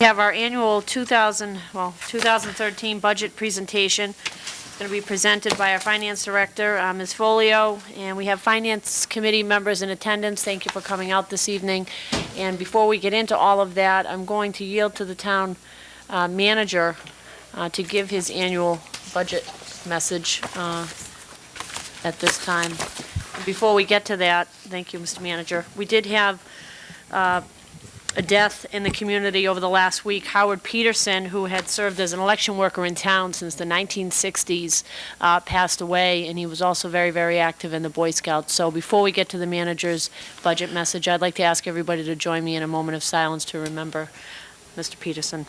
We have our annual 2013 budget presentation. It's going to be presented by our Finance Director, Ms. Folio, and we have Finance Committee members in attendance. Thank you for coming out this evening. And before we get into all of that, I'm going to yield to the Town Manager to give his annual budget message at this time. Before we get to that, thank you, Mr. Manager, we did have a death in the community over the last week. Howard Peterson, who had served as an election worker in town since the 1960s, passed away, and he was also very, very active in the Boy Scouts. So before we get to the manager's budget message, I'd like to ask everybody to join me in a moment of silence to remember Mr. Peterson.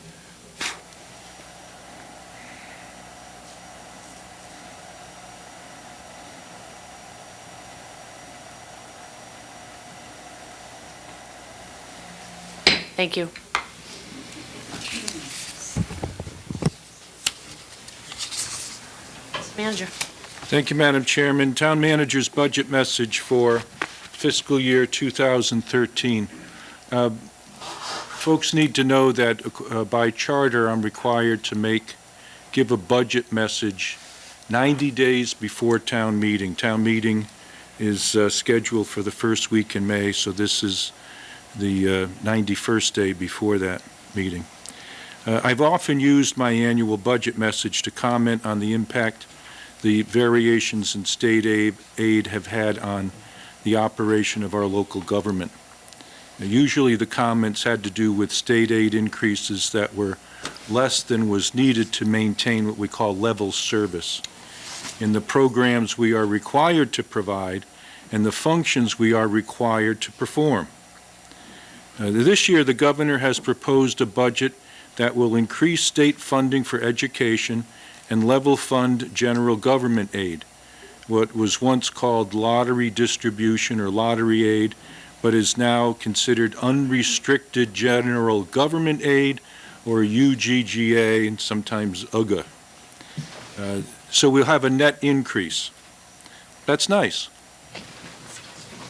Thank you. Manager. Thank you, Madam Chairman. Town Manager's budget message for fiscal year 2013. Folks need to know that by charter, I'm required to give a budget message 90 days before town meeting. Town meeting is scheduled for the first week in May, so this is the 91st day before that meeting. I've often used my annual budget message to comment on the impact the variations in state aid have had on the operation of our local government. Usually the comments had to do with state aid increases that were less than was needed to maintain what we call level service in the programs we are required to provide and the functions we are required to perform. This year, the governor has proposed a budget that will increase state funding for education and level fund general government aid, what was once called lottery distribution or lottery aid, but is now considered unrestricted general government aid, or UGGA, and sometimes UGA. So we'll have a net increase. That's nice.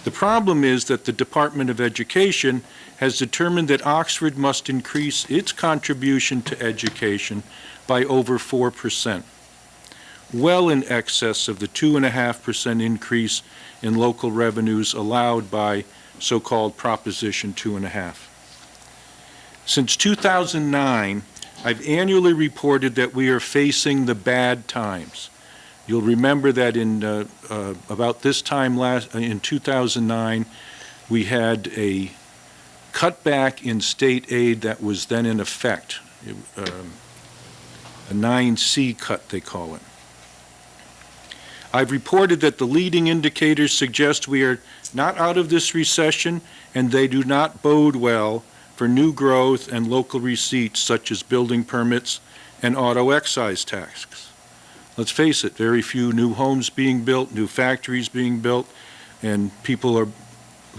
The problem is that the Department of Education has determined that Oxford must increase its contribution to education by over 4%, well in excess of the 2.5% increase in local revenues allowed by so-called Proposition 2.5. Since 2009, I've annually reported that we are facing the bad times. You'll remember that in about this time in 2009, we had a cutback in state aid that was then in effect, a 9C cut, they call it. I've reported that the leading indicators suggest we are not out of this recession, and they do not bode well for new growth and local receipts such as building permits and auto excise tax. Let's face it, very few new homes being built, new factories being built, and people are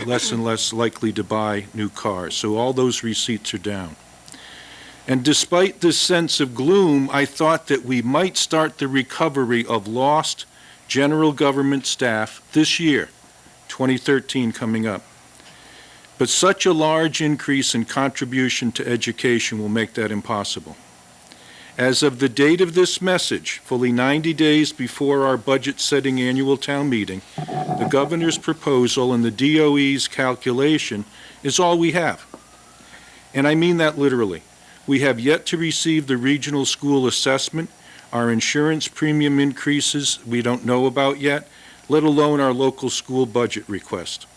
less and less likely to buy new cars. So all those receipts are down. And despite this sense of gloom, I thought that we might start the recovery of lost general government staff this year, 2013 coming up. But such a large increase in contribution to education will make that impossible. As of the date of this message, fully 90 days before our budget-setting annual town meeting, the governor's proposal and the DOE's calculation is all we have. And I mean that literally. We have yet to receive the regional school assessment, our insurance premium increases we don't know about yet, let alone our local school budget request.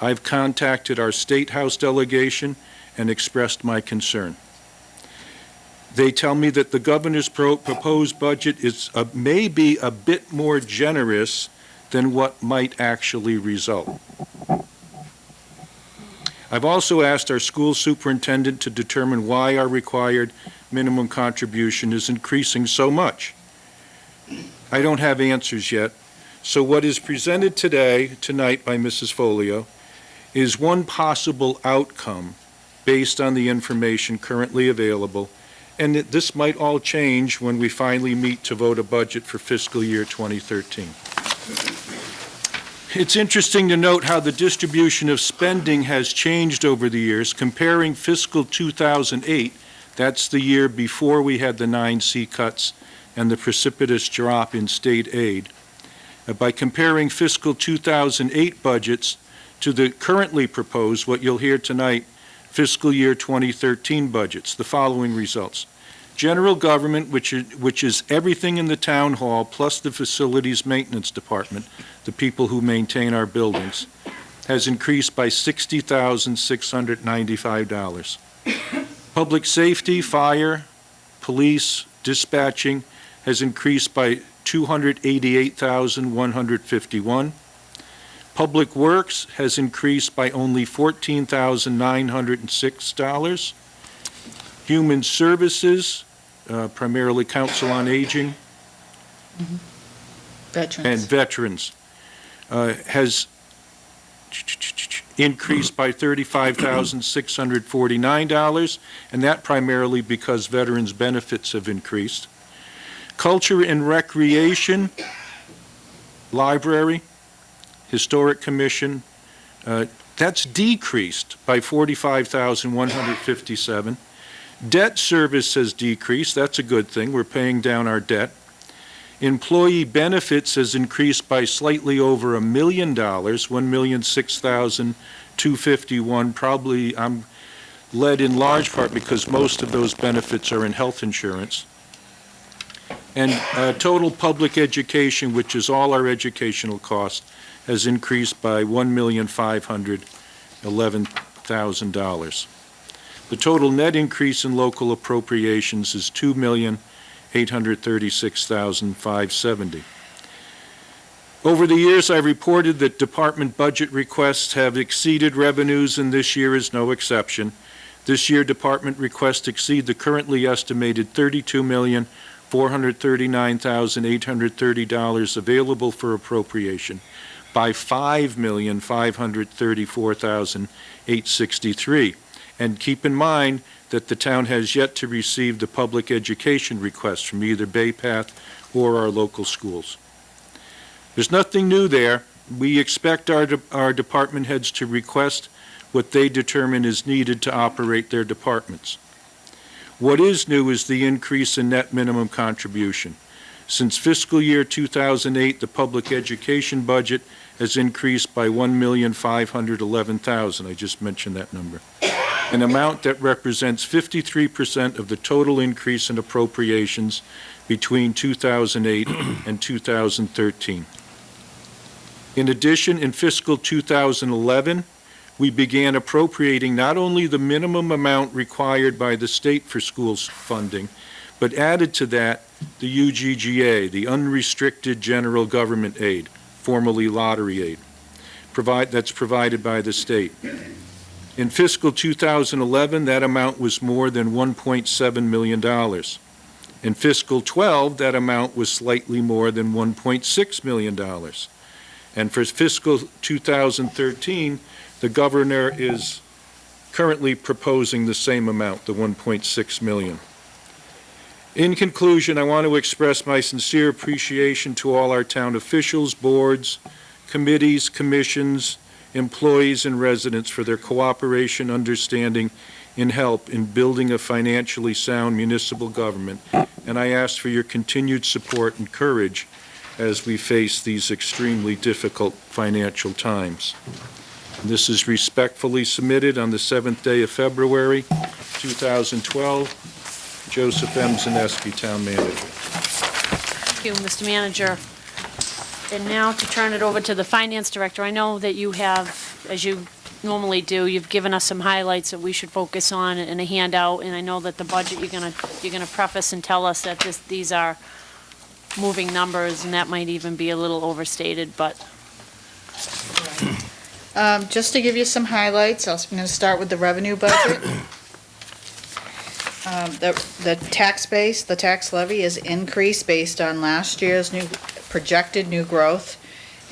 I've contacted our State House delegation and expressed my concern. They tell me that the governor's proposed budget is maybe a bit more generous than what might actually result. I've also asked our school superintendent to determine why our required minimum contribution is increasing so much. I don't have answers yet, so what is presented tonight by Mrs. Folio is one possible outcome based on the information currently available, and this might all change when we finally meet to vote a budget for fiscal year 2013. It's interesting to note how the distribution of spending has changed over the years, comparing fiscal 2008 That's the year before we had the 9C cuts and the precipitous drop in state aid. By comparing fiscal 2008 budgets to the currently proposed, what you'll hear tonight, fiscal year 2013 budgets, the following results. General government, which is everything in the town hall plus the facilities maintenance department, the people who maintain our buildings, has increased by $60,695. Public safety, fire, police, dispatching has increased by $288,151. Public Works has increased by only $14,906. Human Services, primarily Council on Aging and Veterans, has increased by $35,649, and that primarily because veterans' benefits have increased. Culture and Recreation, Library, Historic Commission, that's decreased by $45,157. Debt service has decreased. That's a good thing. We're paying down our debt. Employee benefits has increased by slightly over $1 million, $1,006,251. Probably I'm led in large part because most of those benefits are in health insurance. And total public education, which is all our educational costs, has increased by $1,511,000. The total net increase in local appropriations is $2,836,570. Over the years, I've reported that department budget requests have exceeded revenues, and this year is no exception. This year, department requests exceed the currently estimated $32,439,830 available for appropriation by $5,534,863. And keep in mind that the town has yet to receive the public education request from either Bay Path or our local schools. There's nothing new there. We expect our department heads to request what they determine is needed to operate their departments. What is new is the increase in net minimum contribution. Since fiscal year 2008, the public education budget has increased by $1,511,000. I just mentioned that number. An amount that represents 53% of the total increase in appropriations between 2008 and 2013. In addition, in fiscal 2011, we began appropriating not only the minimum amount required by the state for schools funding, but added to that the UGGA, the Unrestricted General Government Aid, formerly Lottery Aid, that's provided by the state. In fiscal 2011, that amount was more than $1.7 million. In fiscal 12, that amount was slightly more than $1.6 million. And for fiscal 2013, the governor is currently proposing the same amount, the $1.6 million. In conclusion, I want to express my sincere appreciation to all our town officials, boards, committees, commissions, employees, and residents for their cooperation, understanding, and help in building a financially sound municipal government. And I ask for your continued support and courage as we face these extremely difficult financial times. And this is respectfully submitted on the 7th day of February, 2012. Joseph M. Zaneski, Town Manager. Thank you, Mr. Manager. And now to turn it over to the Finance Director. I know that you have, as you normally do, you've given us some highlights that we should focus on in a handout, and I know that the budget, you're gonna preface and tell us that these are moving numbers, and that might even be a little overstated, but. Just to give you some highlights, I'm going to start with the revenue budget. The tax base, the tax levy is increased based on last year's projected new growth,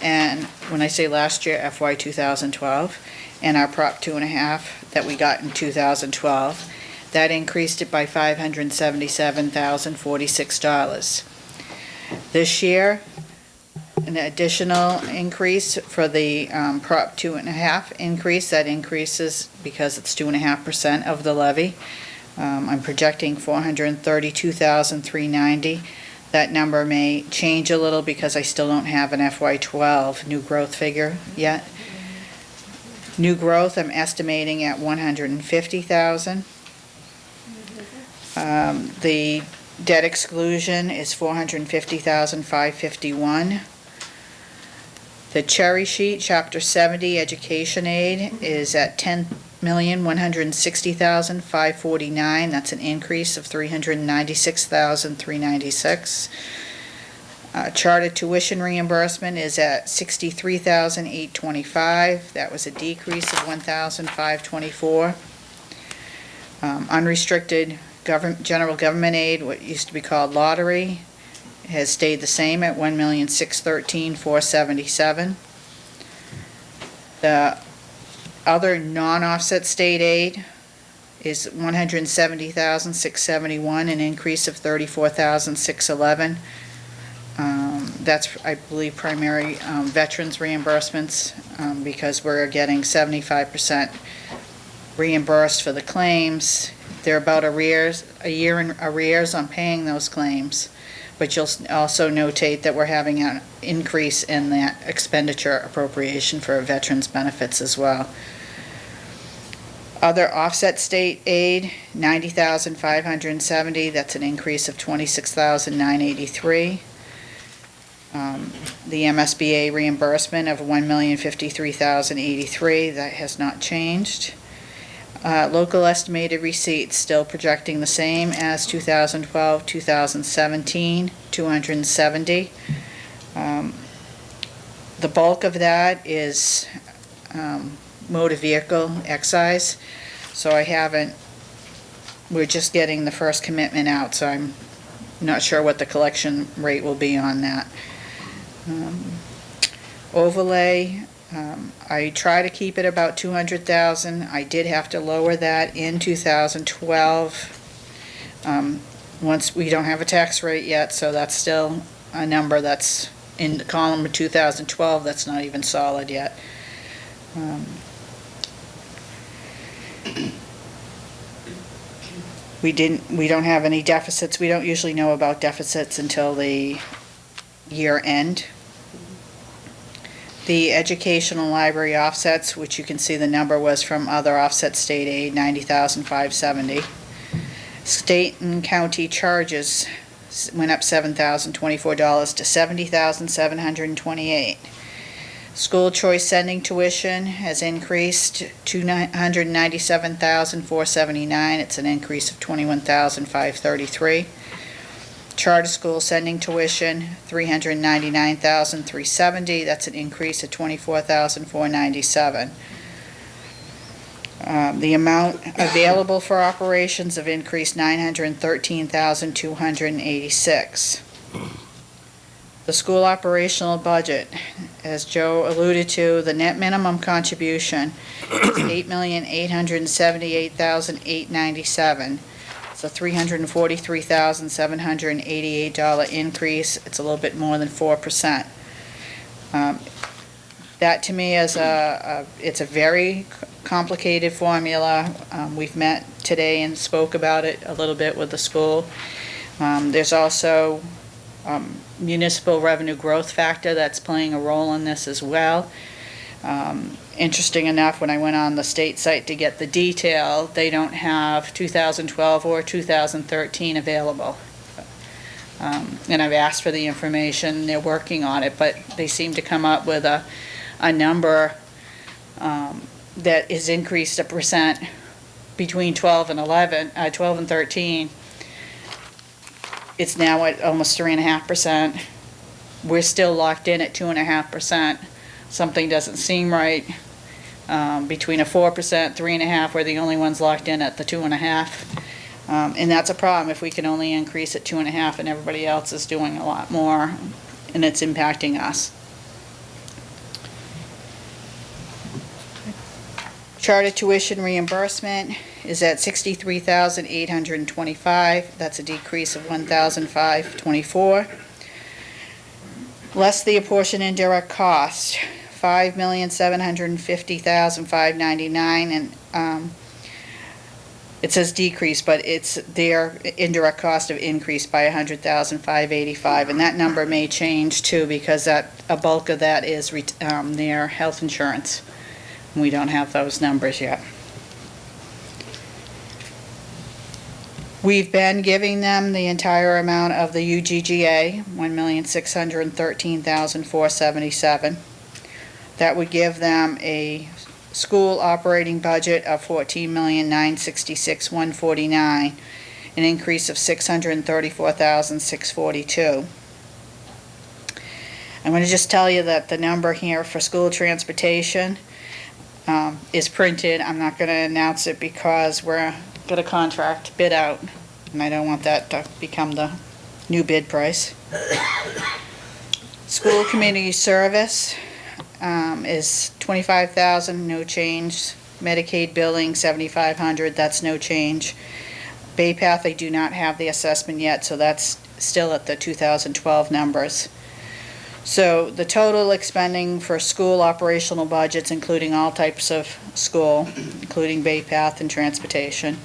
and when I say last year, FY 2012, and our Prop 2.5 that we got in 2012, that increased it by $577,046. This year, an additional increase for the Prop 2.5 increase, that increases because it's 2.5% of the levy. I'm projecting $432,390. That number may change a little because I still don't have an FY12 new growth figure yet. New growth, I'm estimating at $150,000. The debt exclusion is $450,551. The cherry sheet, Chapter 70, education aid, is at $10,160,549. That's an increase of $396,396. Charter tuition reimbursement is at $63,825. That was a decrease of $1,524. Unrestricted general government aid, what used to be called lottery, has stayed the same at $1,613,477. The other non-offset state aid is $170,671, an increase of $34,611. That's, I believe, primary veterans reimbursements, because we're getting 75% reimbursed for the claims. They're about a year in arrears on paying those claims. But you'll also notate that we're having an increase in that expenditure appropriation for veterans benefits as well. Other offset state aid, $90,570. That's an increase of $26,983. The MSBA reimbursement of $1,053,083. That has not changed. Local estimated receipts still projecting the same as 2012, 2017, 270. The bulk of that is motor vehicle excise, so we're just getting the first commitment out, so I'm not sure what the collection rate will be on that. Overlay, I try to keep it about 200,000. I did have to lower that in 2012. Once we don't have a tax rate yet, so that's still a number that's in the column of 2012 that's not even solid yet. We don't have any deficits. We don't usually know about deficits until the year end. The educational library offsets, which you can see the number was from other offset state aid, $90,570. State and county charges went up $7,024 to $70,728. School choice sending tuition has increased to $197,479. It's an increase of $21,533. Charter school sending tuition, $399,370. That's an increase of $24,497. The amount available for operations have increased $913,286. The school operational budget, as Joe alluded to, the net minimum contribution is $8,878,897. It's a $343,788 increase. It's a little bit more than 4%. That to me is it's a very complicated formula. We've met today and spoke about it a little bit with the school. There's also municipal revenue growth factor that's playing a role in this as well. Interesting enough, when I went on the state site to get the detail, they don't have 2012 or 2013 available. And I've asked for the information, they're working on it, but they seem to come up with a number that is increased a percent between 12 and 13. It's now at almost 3.5%. We're still locked in at 2.5%. Something doesn't seem right. Between a 4%, 3.5%, we're the only ones locked in at the 2.5%. And that's a problem if we can only increase at 2.5% and everybody else is doing a lot more, and it's impacting us. Charter tuition reimbursement is at $63,825. That's a decrease of $1,524. Less the apportioned indirect cost, $5,750,599, and It says decrease, but it's their indirect cost of increase by 100,585, and that number may change too, because a bulk of that is their health insurance. We don't have those numbers yet. We've been giving them the entire amount of the UGGA, $1,613,477. That would give them a school operating budget of $14,966,149, an increase of $634,642. I'm going to just tell you that the number here for school transportation is printed. I'm not going to announce it because we're going to contract bid out, and I don't want that to become the new bid price. School community service is $25,000, no change. Medicaid billing, $7,500, that's no change. Bay Path, they do not have the assessment yet, so that's still at the 2012 numbers. So the total expending for school operational budgets, including all types of school, including Bay Path and transportation,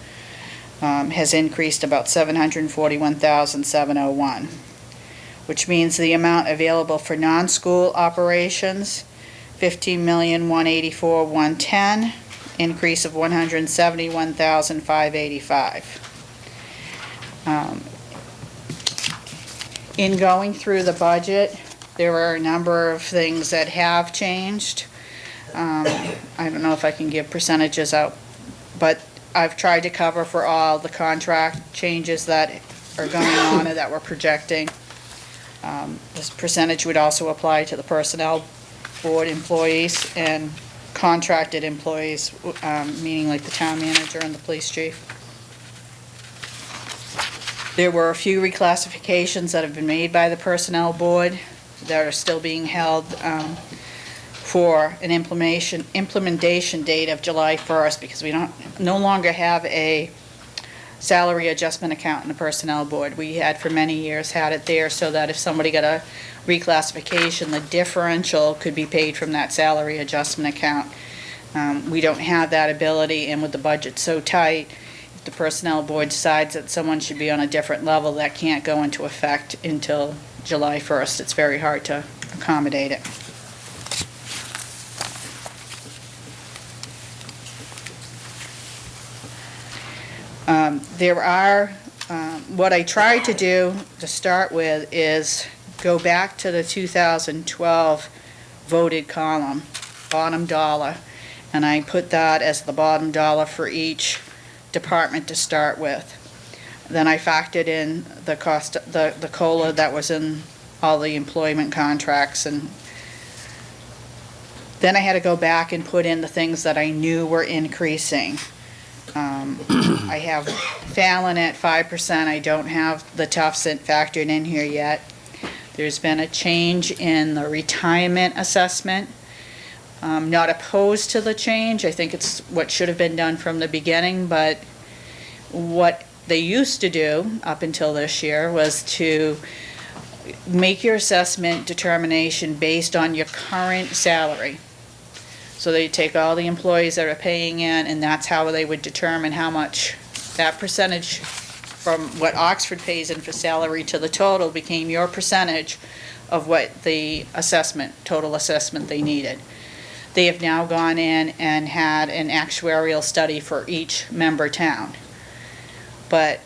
has increased about $741,701, which means the amount available for non-school operations, $15,184,110, increase of $171,585. In going through the budget, there are a number of things that have changed. I don't know if I can give percentages out, but I've tried to cover for all the contract changes that are going on and that we're projecting. This percentage would also apply to the personnel board employees and contracted employees, meaning like the town manager and the police chief. There were a few reclassifications that have been made by the personnel board that are still being held for an implementation date of July 1st, because we no longer have a salary adjustment account in the personnel board. We had for many years had it there so that if somebody got a reclassification, the differential could be paid from that salary adjustment account. We don't have that ability, and with the budget so tight, if the personnel board decides that someone should be on a different level, that can't go into effect until July 1st. It's very hard to accommodate it. What I tried to do to start with is go back to the 2012 voted column, bottom dollar, and I put that as the bottom dollar for each department to start with. Then I factored in the cost, the COLA that was in all the employment contracts, and then I had to go back and put in the things that I knew were increasing. I have Fallon at 5%. I don't have the Tufts factored in here yet. There's been a change in the retirement assessment. I'm not opposed to the change. I think it's what should have been done from the beginning, but what they used to do up until this year was to make your assessment determination based on your current salary. So they take all the employees that are paying in, and that's how they would determine how much that percentage from what Oxford pays in for salary to the total became your percentage of what the assessment, total assessment they needed. They have now gone in and had an actuarial study for each member town. But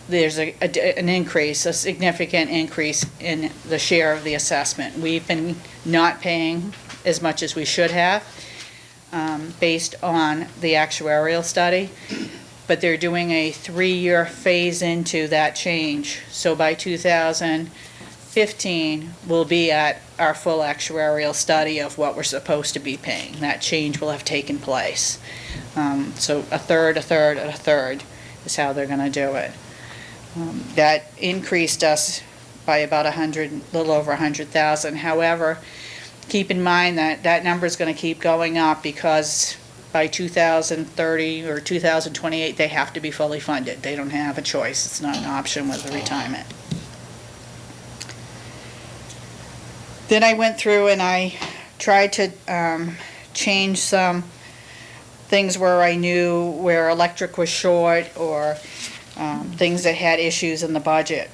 there's an increase, a significant increase in the share of the assessment. We've been not paying as much as we should have based on the actuarial study, but they're doing a 3-year phase into that change. So by 2015, we'll be at our full actuarial study of what we're supposed to be paying. That change will have taken place. So a third, a third, and a third is how they're going to do it. That increased us by about a little over 100,000. However, keep in mind that that number is going to keep going up because by 2030 or 2028, they have to be fully funded. They don't have a choice. It's not an option with the retirement. Then I went through and I tried to change some things where I knew where electric was short or things that had issues in the budget.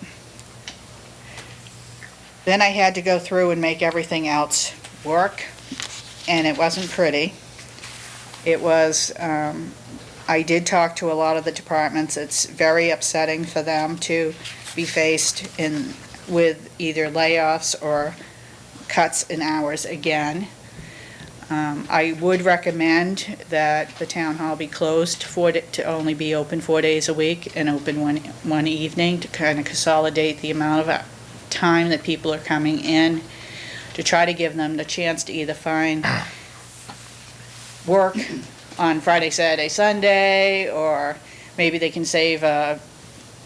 Then I had to go through and make everything else work, and it wasn't pretty. It was, I did talk to a lot of the departments. It's very upsetting for them to be faced with either layoffs or cuts in hours again. I would recommend that the town hall be closed to only be open 4 days a week and open one evening to kind of consolidate the amount of time that people are coming in, to try to give them the chance to either find work on Friday, Saturday, Sunday, or maybe they can save a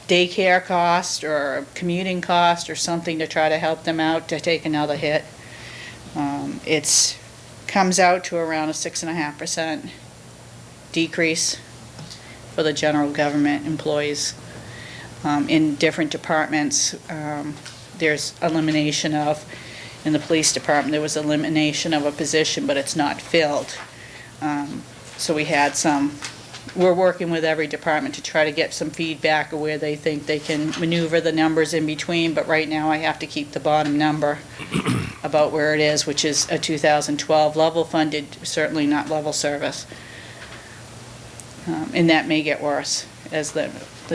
daycare cost or a commuting cost or something to try to help them out to take another hit. It's comes out to around a 6.5% decrease for the general government employees. In different departments, there's elimination of, in the police department, there was elimination of a position, but it's not filled. So we had we're working with every department to try to get some feedback of where they think they can maneuver the numbers in between, but right now I have to keep the bottom number about where it is, which is a 2012 level funded, certainly not level service. And that may get worse as the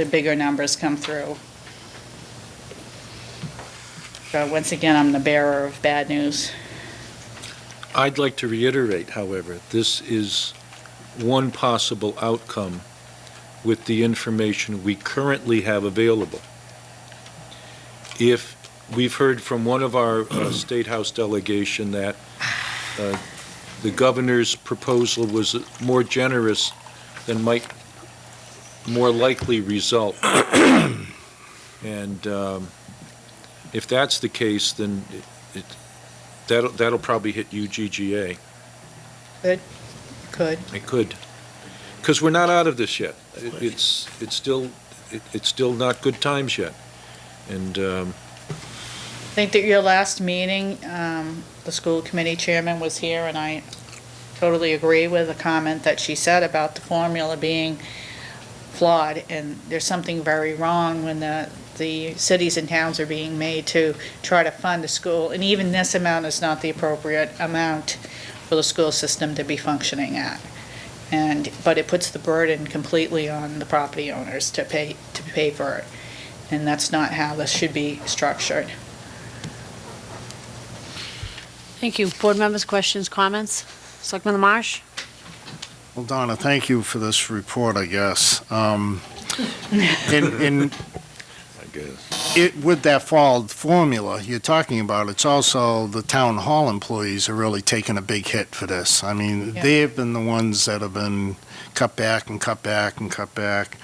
bigger numbers come through. So once again, I'm the bearer of bad news. I'd like to reiterate, however, this is one possible outcome with the information we currently have available. If we've heard from one of our State House delegation that the governor's proposal was more generous than might more likely result. And if that's the case, then that'll probably hit UGGA. Good. Could. It could, because we're not out of this yet. It's still not good times yet, and I think that your last meeting, the school committee chairman was here, and I totally agree with the comment that she said about the formula being flawed, and there's something very wrong when the cities and towns are being made to try to fund a school, and even this amount is not the appropriate amount for the school system to be functioning at. But it puts the burden completely on the property owners to pay for it. And that's not how this should be structured. Thank you. Board members, questions, comments? Selectman Marsh? Well, Donna, thank you for this report, I guess. With that fall formula you're talking about, it's also the town hall employees are really taking a big hit for this. I mean, Yeah. They've been the ones that have been cut back and cut back and cut back.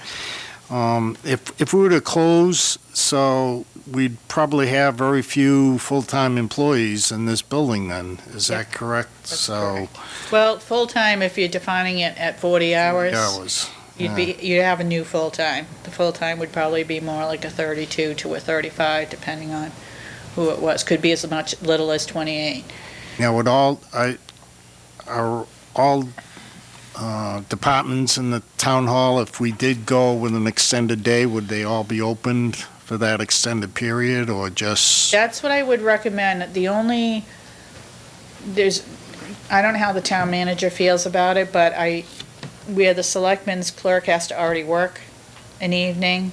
If we were to close, so we'd probably have very few full-time employees in this building then, is Yeah, that correct? That's correct. Well, full-time, if you're defining it at 40 hours. You'd have a new full-time. The full-time would probably be more like a 32 to a 35, depending on who it was. Could be as much, little as 28. Now, are all departments in the town hall, if we did go with an extended day, would they all be opened for that extended period, or just? That's what I would recommend. I don't know how the town manager feels about it, but where the selectman's clerk has to already work an evening,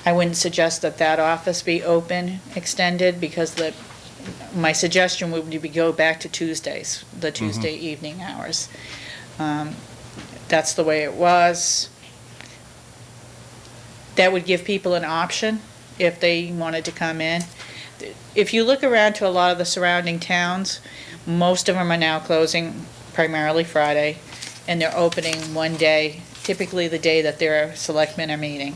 I wouldn't suggest that office be open, extended, because my suggestion would be go back to Tuesdays, the Tuesday evening hours. That's the way it was. That would give people an option if they wanted to come in. If you look around to a lot of the surrounding towns, most of them are now closing primarily Friday, and they're opening one day, typically the day that their selectmen are meeting.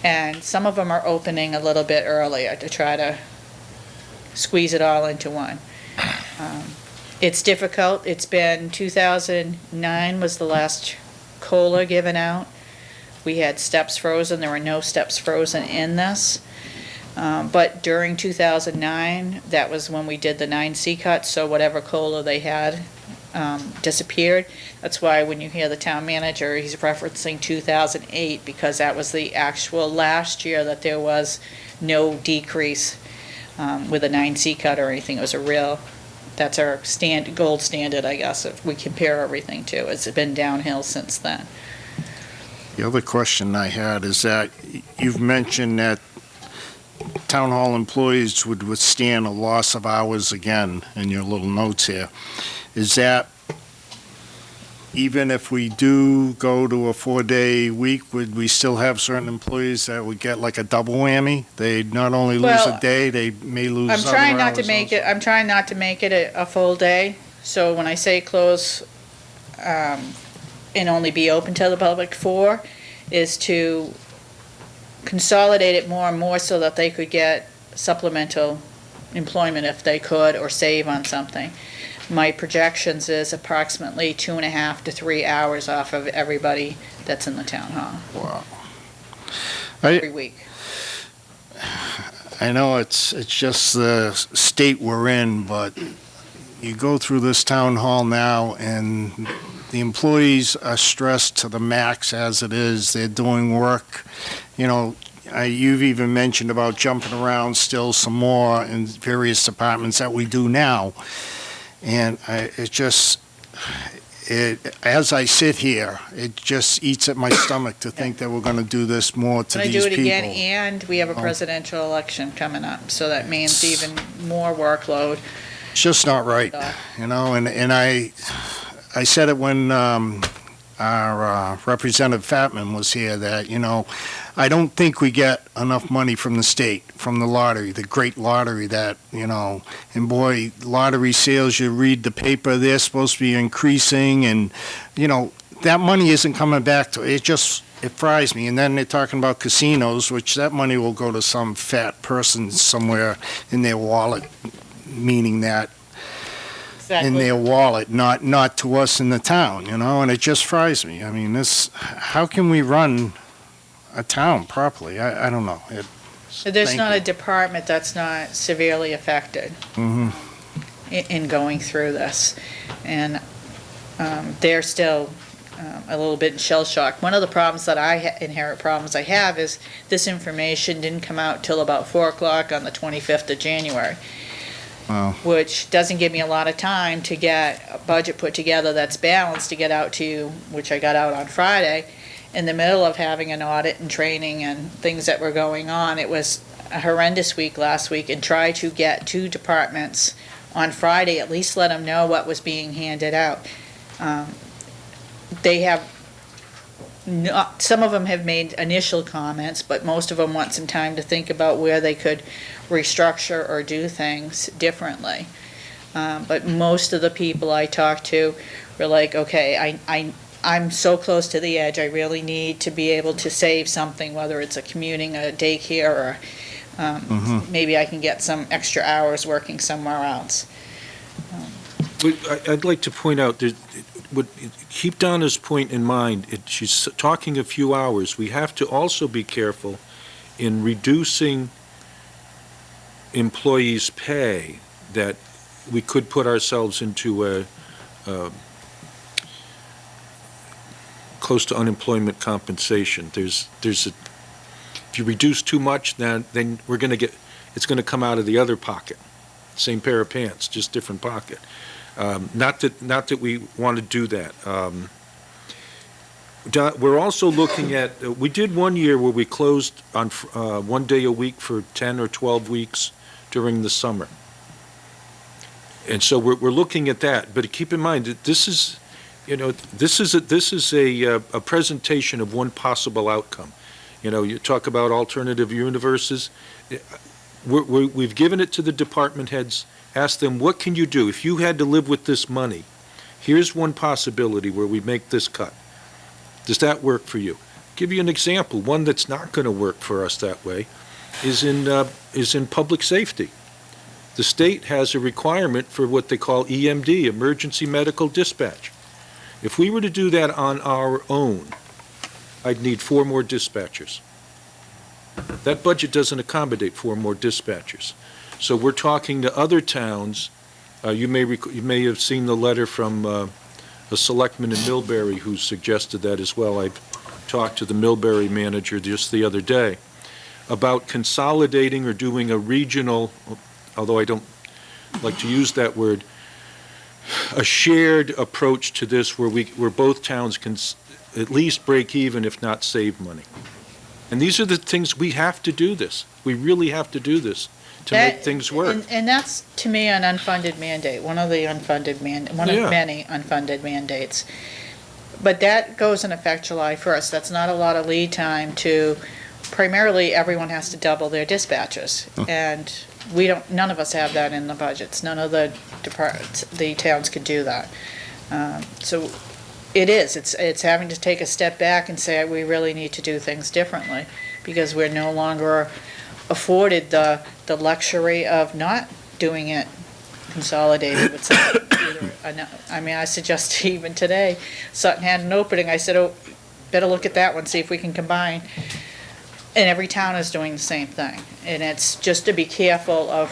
And some of them are opening a little bit earlier to try to squeeze it all into one. It's difficult. It's been 2009 was the last COLA given out. We had steps frozen. There were no steps frozen in this. But during 2009, that was when we did the 9C cuts, so whatever COLA they had disappeared. That's why when you hear the town manager, he's referencing 2008, because that was the actual last year that there was no decrease with a 9C cut or anything. It was a real, that's our gold standard, I guess, if we compare everything to. It's been downhill since then. The other question I had is that you've mentioned that town hall employees would withstand a loss of hours again in your little notes here. Is that, even if we do go to a 4-day week, would we still have certain employees that would get like a double whammy? They'd not only lose Well, a day, they may lose I'm other trying not to hours make it, also. I'm trying not to make it a full day. So when I say close, and only be open to the public for, is to consolidate it more and more so that they could get supplemental employment if they could, or save on something. My projections is approximately 2.5 to 3 hours off of everybody that's in the town hall Wow. every week. I know it's just the state we're in, but you go through this town hall now, and the employees are stressed to the max as it is. They're doing work, you know, you've even mentioned about jumping around still some more in various departments that we do now. And as I sit here, it just eats at my stomach to think that we're going to do this more to When I these do people. it again, and we have a Oh. presidential election coming up, so that means even more workload. It's just not right, you know, and I said it when our Representative Fatman was here, that, you know, I don't think we get enough money from the state, from the lottery, the great lottery that, you know, and boy, lottery sales, you read the paper, they're supposed to be increasing, and, you know, that money isn't coming back to, it fries me. And then they're talking about casinos, which that money will go to some fat person somewhere in their wallet, meaning that in their wallet, not to us in the town, you know, and it just fries me. I mean, how can we run a town properly? I don't know. There's Thank not a you. department that's not severely affected Mhm. in going through this. And they're still a little bit in shell shock. One of the problems that inherent problems I have is this information didn't come out till about 4 o'clock on the 25th of January. Wow. Which doesn't give me a lot of time to get a budget put together that's balanced to get out to you, which I got out on Friday, in the middle of having an audit and training and things that were going on. It was a horrendous week last week, and try to get 2 departments on Friday, at least let them know what was being handed out. They have not, some of them have made initial comments, but most of them want some time to think about where they could restructure or do things differently. But most of the people I talked to were like, okay, I'm so close to the edge, I really need to be able to save something, whether it's a commuting, a daycare, or maybe I can get some extra hours working somewhere else. I'd like to point out that, keep Donna's point in mind. She's talking a few hours. We have to also be careful in reducing employees' pay, that we could put ourselves into a close to unemployment compensation. If you reduce too much, then we're going to get, it's going to come out of the other pocket. Same pair of pants, just different pocket. Not that we want to do that. We're also looking at, we did one year where we closed on 1 day a week for 10 or 12 weeks during the summer. And so we're looking at that, but keep in mind that this is, you know, this is a presentation of one possible outcome. You know, you talk about alternative universes. We've given it to the department heads, asked them, what can you do? If you had to live with this money, here's one possibility where we make this cut. Does that work for you? Give you an example. One that's not going to work for us that way is in public safety. The state has a requirement for what they call EMD, Emergency Medical Dispatch. If we were to do that on our own, I'd need 4 more dispatchers. That budget doesn't accommodate 4 more dispatchers. So we're talking to other towns You may have seen the letter from a selectman in Millbury who suggested that as well. I've talked to the Millbury manager just the other day about consolidating or doing a regional, although I don't like to use that word, a shared approach to this where both towns can at least break even, if not save money. And these are the things, we have to do this. We really have to do this to make things work. And that's, to me, an unfunded mandate, one of many unfunded mandates. But that goes in effect July 1st. That's not a lot of lead time to, primarily, everyone has to double their dispatches. And none of us have that in the budgets. None of the towns can do that. So it's having to take a step back and say, we really need to do things differently, because we're no longer afforded the luxury of not doing it consolidated with something. I suggested even today, Sutton had an opening, I said, oh, better look at that one, see if we can combine. And every town is doing the same thing. And it's just to be careful of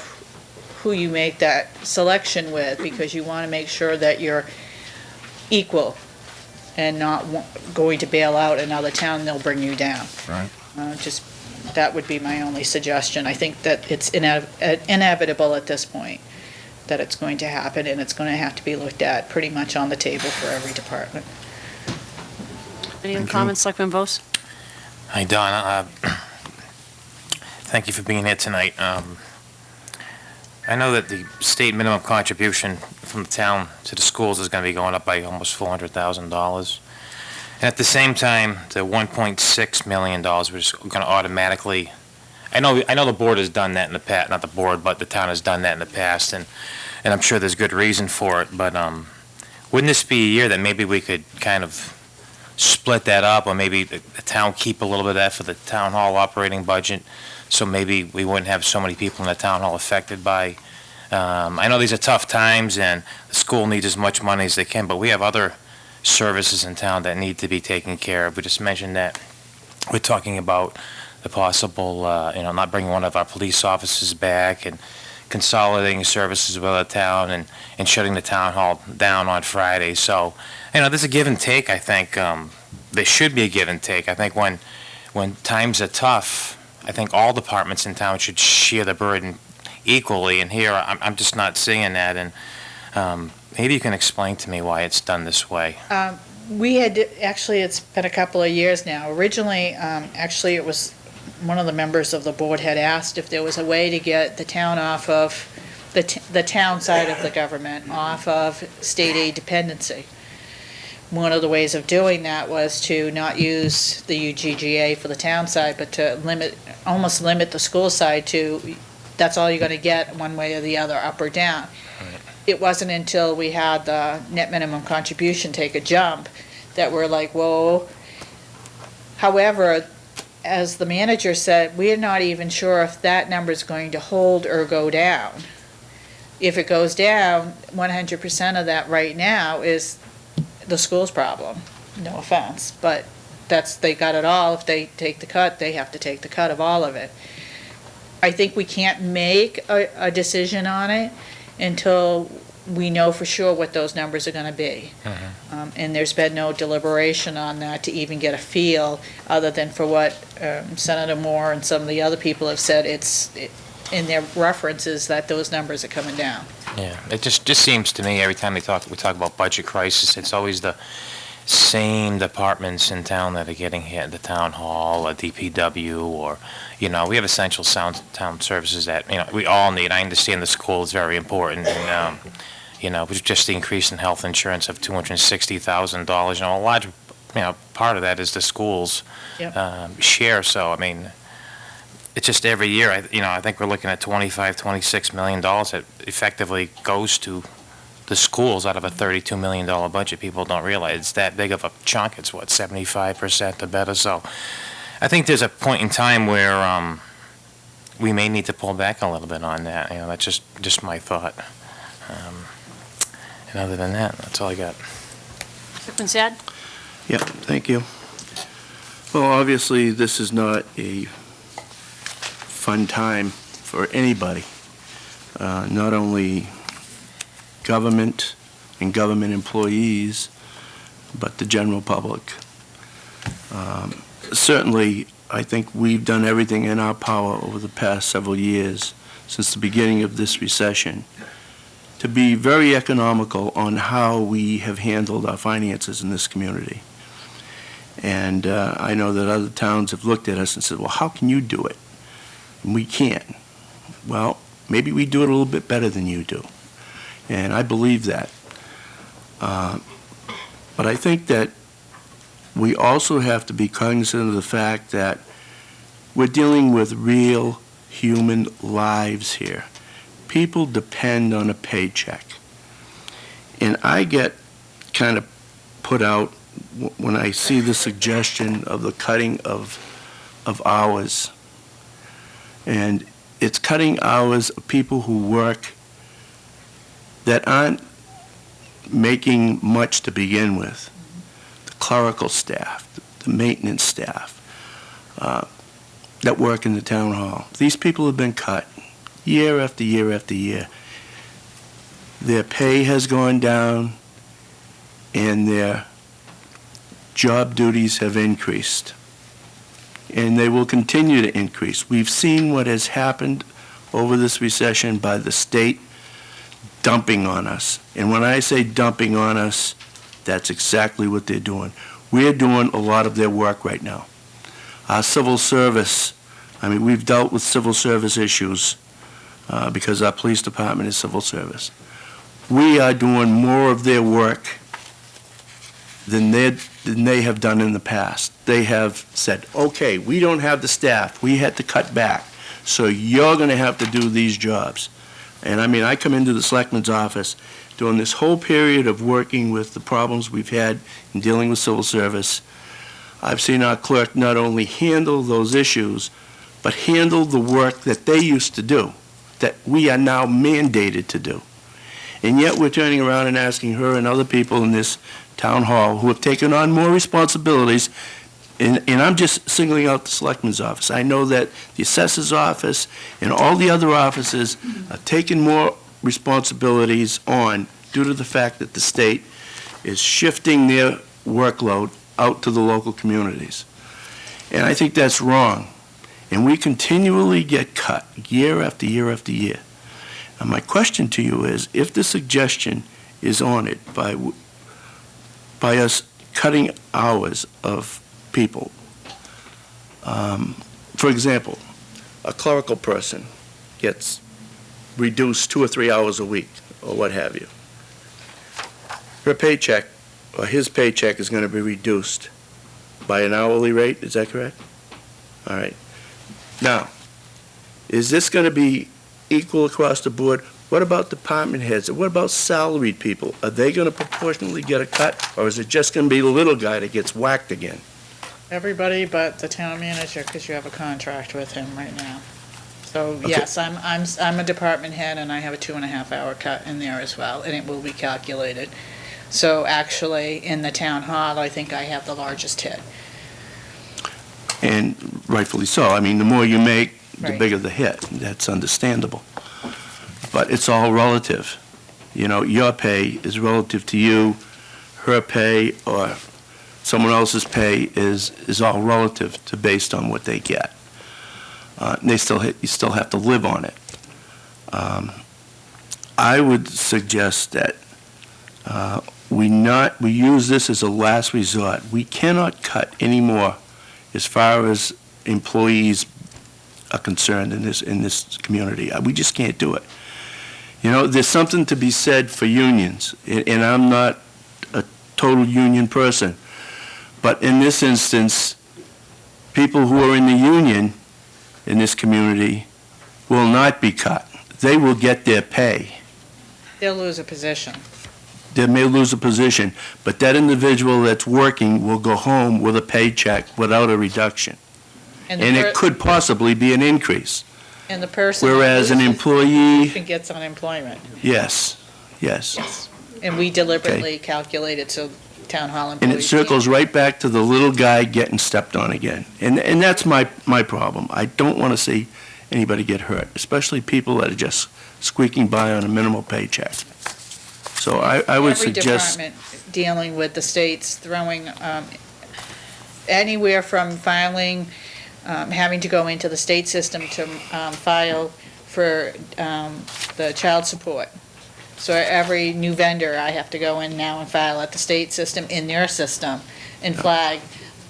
who you make that selection with, because you want to make sure that you're equal and not going to bail out another town, they'll bring you down. Right. That would be my only suggestion. I think that it's inevitable at this point that it's going to happen, and it's going to have to be looked at pretty much on the table for every department. Any other comments, Selectman Bose? Hi, Don. Thank you for being here tonight. I know that the state minimum contribution from the town to the schools is going to be going up by almost $400,000. And at the same time, the $1.6 million, which is going to automatically, I know the board has done that in the past, not the board, but the town has done that in the past, and I'm sure there's good reason for it, but wouldn't this be a year that maybe we could kind of split that up, or maybe the town keep a little bit of that for the town hall operating budget, so maybe we wouldn't have so many people in the town hall affected by, I know these are tough times, and the school needs as much money as they can, but we have other services in town that need to be taken care of. We just mentioned that we're talking about the possible, not bringing one of our police officers back, and consolidating services with our town, and shutting the town hall down on Friday. So, there's a give and take, I think. There should be a give and take. I think when times are tough, I think all departments in town should share the burden equally, and here I'm just not seeing that, and maybe you can explain to me why it's done this way. It's been a couple of years now. Originally, it was one of the members of the board had asked if there was a way to get the town off of, the town side of the government, off of state aid dependency. One of the ways of doing that was to not use the UGGA for the town side, but to almost limit the school side to, that's all you're going to get one way or the other, up or down. Right. It wasn't until we had the net minimum contribution take a jump that we're like, whoa. However, as the manager said, we're not even sure if that number is going to hold or go down. If it goes down, 100% of that right now is the school's problem. No offense, but they got it all. If they take the cut, they have to take the cut of all of it. I think we can't make a decision on it until we know for sure what those numbers are going to be. Mm-hmm. And there's been no deliberation on that to even get a feel, other than for what Senator Moore and some of the other people have said. In their references that those numbers are coming down. Yeah, it just seems to me every time we talk about budget crisis, it's always the same departments in town that are getting hit, the town hall, or DPW, or, we have essential town services that, we all need. I understand the school is very important, and, with just the increase in health insurance of $260,000, a large, part of that is the school's share, so, it's just every year, I think we're looking at $26 million that effectively goes to the schools out of a $32 million budget. People don't realize it's that big of a chunk. It's 75% or better. So I think there's a point in time where we may need to pull back a little bit on that. That's just my thought. And other than that, that's all I got. Selectman Sad? Yeah, thank you. Well, obviously, this is not a fun time for anybody, not only government and government employees, but the general public. Certainly, I think we've done everything in our power over the past several years, since the beginning of this recession, to be very economical on how we have handled our finances in this community. And I know that other towns have looked at us and said, well, how can you do it? And we can't. Well, maybe we do it a little bit better than you do. And I believe that. But I think that we also have to be cognizant of the fact that we're dealing with real human lives here. People depend on a paycheck. And I get kind of put out when I see the suggestion of the cutting of hours. And it's cutting hours of people who work that aren't making much to begin with. The clerical staff, the maintenance staff that work in the town hall. These people have been cut year after year after year. Their pay has gone down and their job duties have increased. And they will continue to increase. We've seen what has happened over this recession by the state dumping on us. And when I say dumping on us, that's exactly what they're doing. We're doing a lot of their work right now. Our civil service, I mean, we've dealt with civil service issues because our police department is civil service. We are doing more of their work than they have done in the past. They have said, okay, we don't have the staff. We had to cut back. So you're going to have to do these jobs. And I mean, I come into the selectman's office during this whole period of working with the problems we've had in dealing with civil service. I've seen our clerk not only handle those issues, but handle the work that they used to do, that we are now mandated to do. And yet we're turning around and asking her and other people in this town hall who have taken on more responsibilities, and I'm just singling out the selectman's office. I know that the assessor's office and all the other offices are taking more responsibilities on due to the fact that the state is shifting their workload out to the local communities. And I think that's wrong. And we continually get cut year after year after year. And my question to you is, if the suggestion is honored by us cutting hours of people, for example, a clerical person gets reduced 2 or 3 hours a week, or what have you. Her paycheck, or his paycheck, is going to be reduced by an hourly rate, is that correct? All right. Now, is this going to be equal across the board? What about department heads? What about salaried people? Are they going to proportionally get a cut, or is it just going to be the little guy that gets whacked again? Everybody but the town manager, because you have a contract with him right now. So, Okay. yes, I'm a department head, and I have a 2.5-hour cut in there as well, and it will be calculated. So actually, in the town hall, I think I have the largest hit. And rightfully so. I mean, the more you make, the Right. bigger the hit. That's understandable. But it's all relative. You know, your pay is relative to you. Her pay or someone else's pay is all relative to based on what they get. You still have to live on it. I would suggest that we use this as a last resort. We cannot cut any more as far as employees are concerned in this community. We just can't do it. You know, there's something to be said for unions, and I'm not a total union person, but in this instance, people who are in the union in this community will not be cut. They will get their pay. They'll lose a position. They may lose a position, but that individual that's working will go home with a paycheck without a reduction. And And it could possibly be an increase. And the person. who Whereas an loses employee, gets unemployment. yes. Yes. And we deliberately calculate it so town hall And employees. it circles right back to the little guy getting stepped on again. And that's my problem. I don't want to see anybody get hurt, especially people that are just squeaking by on a minimal paycheck. So I would Every suggest, department dealing with the states throwing, anywhere from filing, having to go into the state system to file for the child support. So every new vendor, I have to go in now and file at the state system, in their system, and flag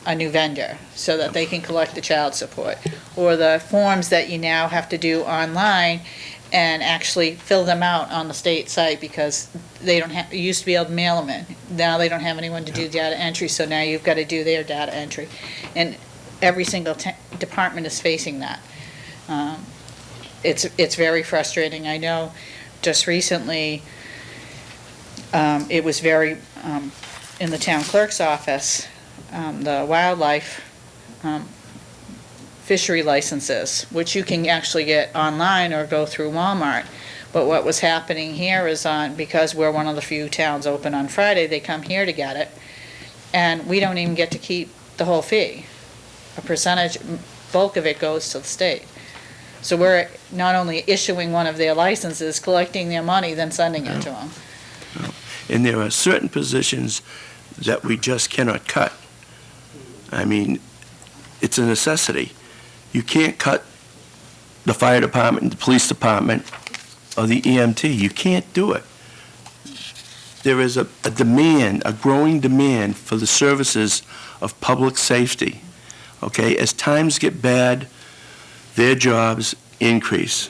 a new vendor, so that they can collect the child support. Or the forms that you now have to do online, and actually fill them out on the state site, because they don't have, you used to be able to mail them in. Now they don't have anyone to do data entry, so now you've got to do their data entry. And every single department is facing that. It's very frustrating. I know just recently, it was very, in the town clerk's office, the wildlife fishery licenses, which you can actually get online or go through Walmart. But what was happening here is because we're one of the few towns open on Friday, they come here to get it, and we don't even get to keep the whole fee. A percentage, bulk of it goes to the state. So we're not only issuing one of their licenses, collecting their money, then sending it to them. and there are certain positions that we just cannot cut. I mean, it's a necessity. You can't cut the fire department, the police department, or the EMT. You can't do it. There is a demand, a growing demand for the services of public safety. Okay, as times get bad, their jobs increase.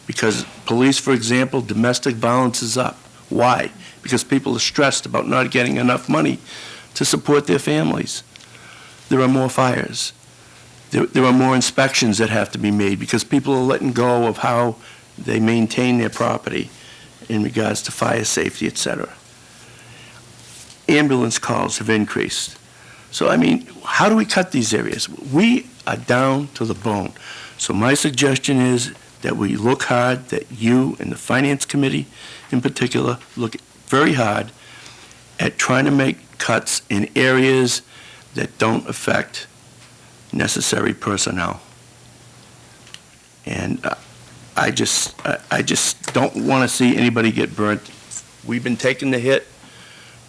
Because police, for example, domestic violence is up. Why? Because people are stressed about not getting enough money to support their families. There are more fires. There are more inspections that have to be made because people are letting go of how they maintain their property in regards to fire safety, et cetera. Ambulance calls have increased. So, I mean, how do we cut these areas? We are down to the bone. So my suggestion is that we look hard, that you and the Finance Committee in particular look very hard at trying to make cuts in areas that don't affect necessary personnel. And I just don't want to see anybody get burnt. We've been taking the hit.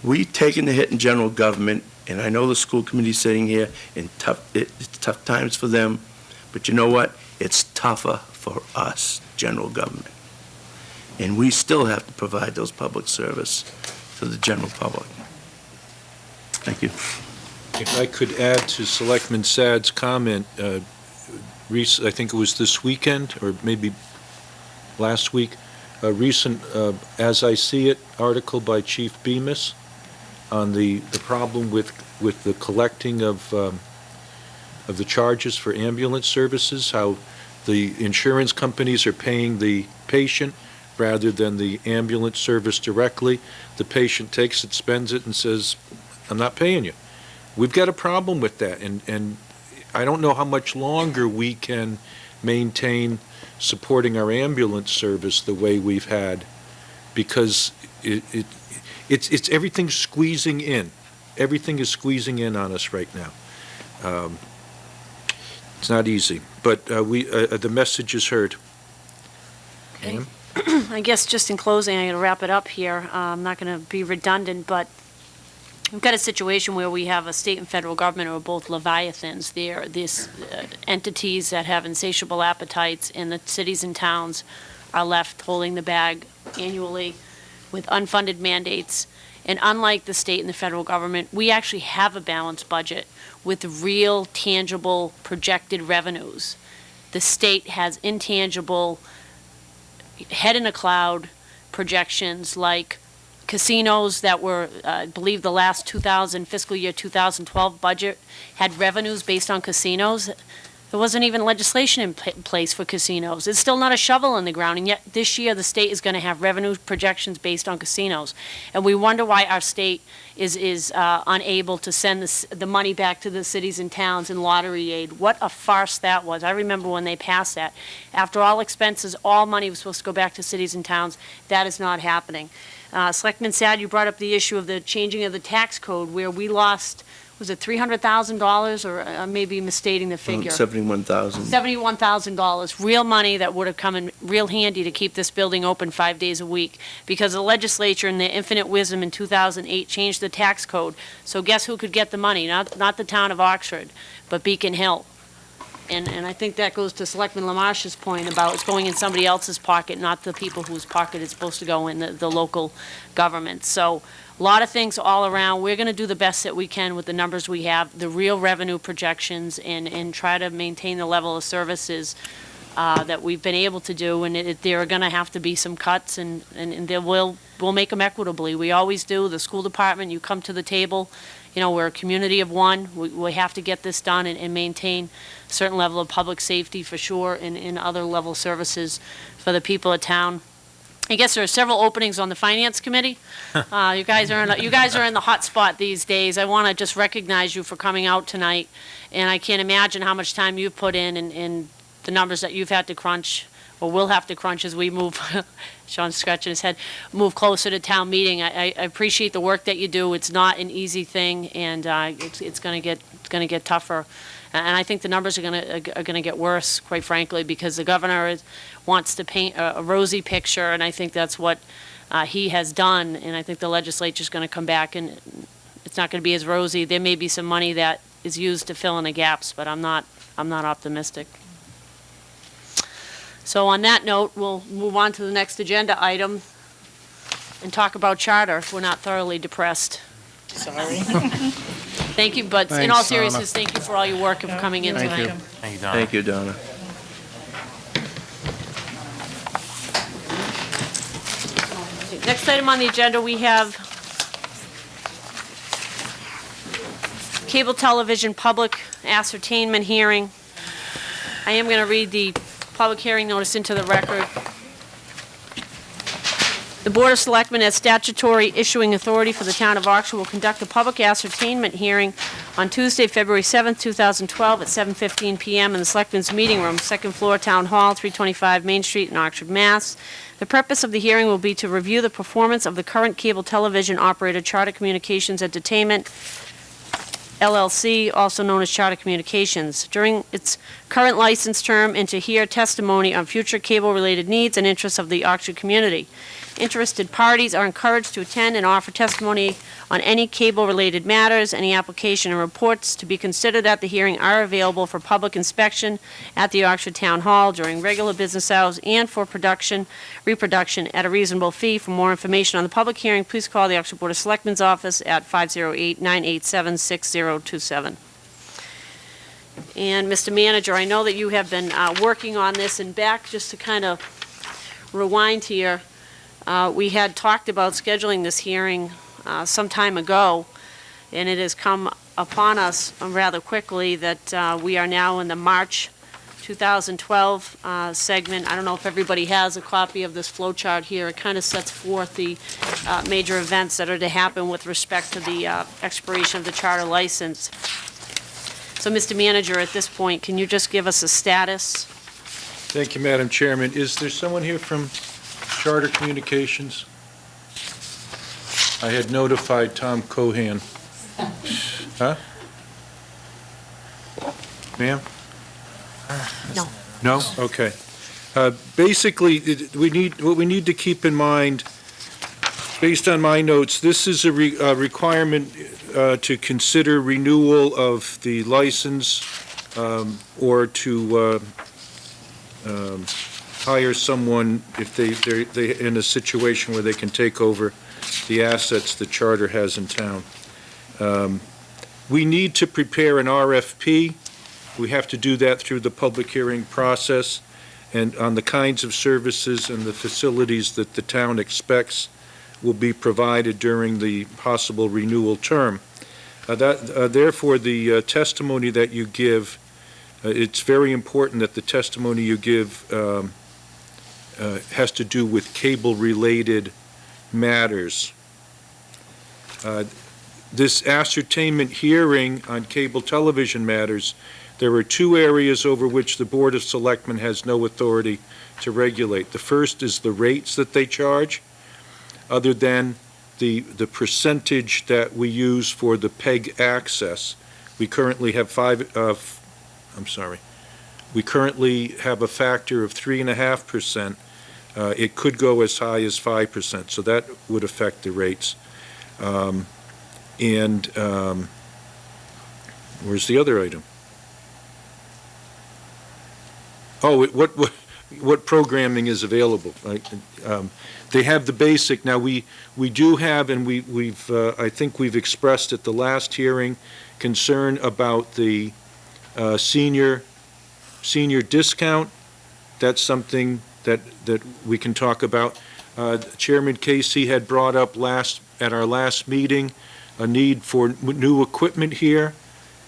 We've taken the hit in general government, and I know the school committee's sitting here, and it's tough times for them, but you know what? It's tougher for us, general government. And we still have to provide those public service to the general public. Thank you. If I could add to Selectman Sad's comment, I think it was this weekend, or maybe last week, a recent, As I See It, article by Chief Bemis on the problem with the collecting of the charges for ambulance services, how the insurance companies are paying the patient rather than the ambulance service directly. The patient takes it, spends it, and says, I'm not paying you. We've got a problem with that, and I don't know how much longer we can maintain supporting our ambulance service the way we've had, because it's everything's squeezing in. Everything is squeezing in on us right now. It's not easy, but the message is heard. Okay. Ma'am? I guess just in closing, I'm going to wrap it up here. I'm not going to be redundant, but we've got a situation where we have a state and federal government who are both leviathans. They're these entities that have insatiable appetites, and the cities and towns are left holding the bag annually with unfunded mandates. And unlike the state and the federal government, we actually have a balanced budget with real, tangible, projected revenues. The state has intangible, head-in-a-cloud projections like casinos that were, I believe the last fiscal year 2012 budget had revenues based on casinos. There wasn't even legislation in place for casinos. It's still not a shovel in the ground, and yet this year the state is going to have revenue projections based on casinos. And we wonder why our state is unable to send the money back to the cities and towns in lottery aid. What a farce that was. I remember when they passed that. After all expenses, all money was supposed to go back to cities and towns. That is not happening. Selectman Sad, you brought up the issue of the changing of the tax code, where we lost was it $300,000, or I may be misstating the figure? $71,000. $71,000, real money that would have come in real handy to keep this building open 5 days a week, because the legislature, in their infinite wisdom in 2008, changed the tax code. So guess who could get the money? Not the town of Oxford, but Beacon Hill. And I think that goes to Selectman Lamarche's point about it's going in somebody else's pocket, not the people whose pocket it's supposed to go in, the local government. So a lot of things all around. We're going to do the best that we can with the numbers we have, the real revenue projections, and try to maintain the level of services that we've been able to do. And there are going to have to be some cuts, and we'll make them equitably. We always do. The school department, you come to the table. You know, we're a community of one. We have to get this done and maintain a certain level of public safety for sure, and other level services for the people of town. I guess there are several openings on the Finance Committee. You guys are in the hot spot these days. I want to just recognize you for coming out tonight, and I can't imagine how much time you've put in and the numbers that you've had to crunch, or will have to crunch as we move, Sean's scratching his head, move closer to town meeting. I appreciate the work that you do. It's not an easy thing, and it's going to get tougher. And I think the numbers are going to get worse, quite frankly, because the governor wants to paint a rosy picture, and I think that's what he has done. And I think the legislature's going to come back, and it's not going to be as rosy. There may be some money that is used to fill in the gaps, but I'm not optimistic. So on that note, we'll move on to the next agenda item and talk about charter if we're not thoroughly depressed. Sorry. Thank you, but in Thanks, all seriousness, thank you for all your work of coming in Thank tonight. you. Thank you, Donna. Thank you, Donna. Next item on the agenda, we have cable television public ascertainment hearing. I am going to read the public hearing notice into the record. The Board of Selectmen, as statutory issuing authority for the town of Oxford, will conduct a public ascertainment hearing on Tuesday, February 7th, 2012, at 7:15 p.m. in the Selectmen's Meeting Room, second floor, Town Hall, 325 Main Street in Oxford, Mass. The purpose of the hearing will be to review the performance of the current cable television operator, Charter Communications Entertainment, LLC, also known as Charter Communications, during its current license term, and to hear testimony on future cable-related needs and interests of the Oxford community. Interested parties are encouraged to attend and offer testimony on any cable-related matters. Any application and reports to be considered at the hearing are available for public inspection at the Oxford Town Hall during regular business hours and for reproduction at a reasonable fee. For more information on the public hearing, please call the Oxford Board of Selectmen's office at 508-987-6027. And Mr. Manager, I know that you have been working on this, and back just to kind of rewind here, we had talked about scheduling this hearing some time ago, and it has come upon us rather quickly that we are now in the March 2012 segment. I don't know if everybody has a copy of this flow chart here. It kind of sets forth the major events that are to happen with respect to the expiration of the charter license. So, Mr. Manager, at this point, can you just give us a status? Thank you, Madam Chairman. Is there someone here from Charter Communications? I had notified Tom Cohan. Huh? Ma'am? No. No? Okay. Basically, what we need to keep in mind, based on my notes, this is a requirement to consider renewal of the license or to hire someone if they're in a situation where they can take over the assets the charter has in town. We need to prepare an RFP. We have to do that through the public hearing process and on the kinds of services and the facilities that the town expects will be provided during the possible renewal term. Therefore, the testimony that you give, it's very important that the testimony you give has to do with cable-related matters. This ascertainment hearing on cable television matters, there are two areas over which the Board of Selectmen has no authority to regulate. The first is the rates that they charge, other than the percentage that we use for the PEG access. We currently have we currently have a factor of 3.5%. It could go as high as 5%, so that would affect the rates. Where's the other item? Oh, what programming is available? They have the basic. Now, we do have, and we've I think we've expressed at the last hearing, concern about the senior discount. That's something that we can talk about. Chairman Casey had brought up at our last meeting a need for new equipment here.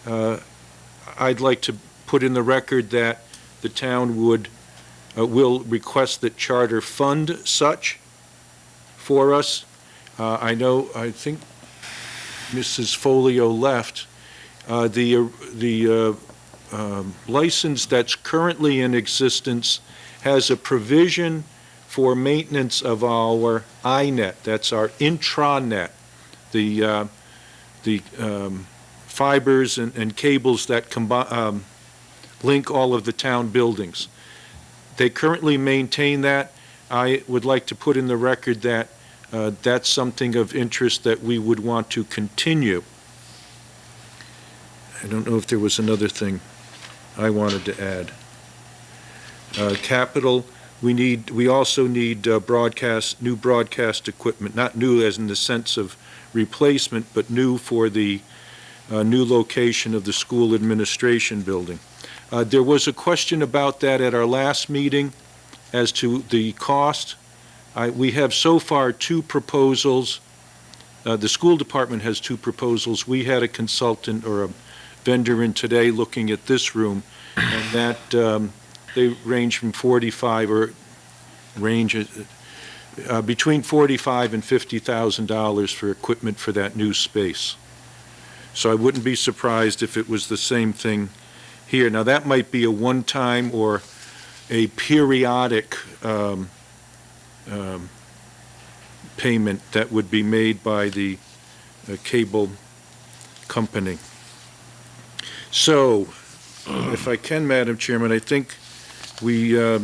I'd like to put in the record that the town will request that charter fund such for us. I think Mrs. Folio left. The license that's currently in existence has a provision for maintenance of our iNet. That's our intranet, the fibers and cables that link all of the town buildings. They currently maintain that. I would like to put in the record that that's something of interest that we would want to continue. I don't know if there was another thing I wanted to add. Capital, we also need new broadcast equipment, not new as in the sense of replacement, but new for the new location of the school administration building. There was a question about that at our last meeting as to the cost. We have so far 2 proposals. The school department has 2 proposals. We had a consultant or a vendor in today looking at this room, and that they range from between $45,000 and $50,000 for equipment for that new space. So I wouldn't be surprised if it was the same thing here. Now, that might be a one-time or a periodic payment that would be made by the cable company. So, if I can, Madam Chairman, I think the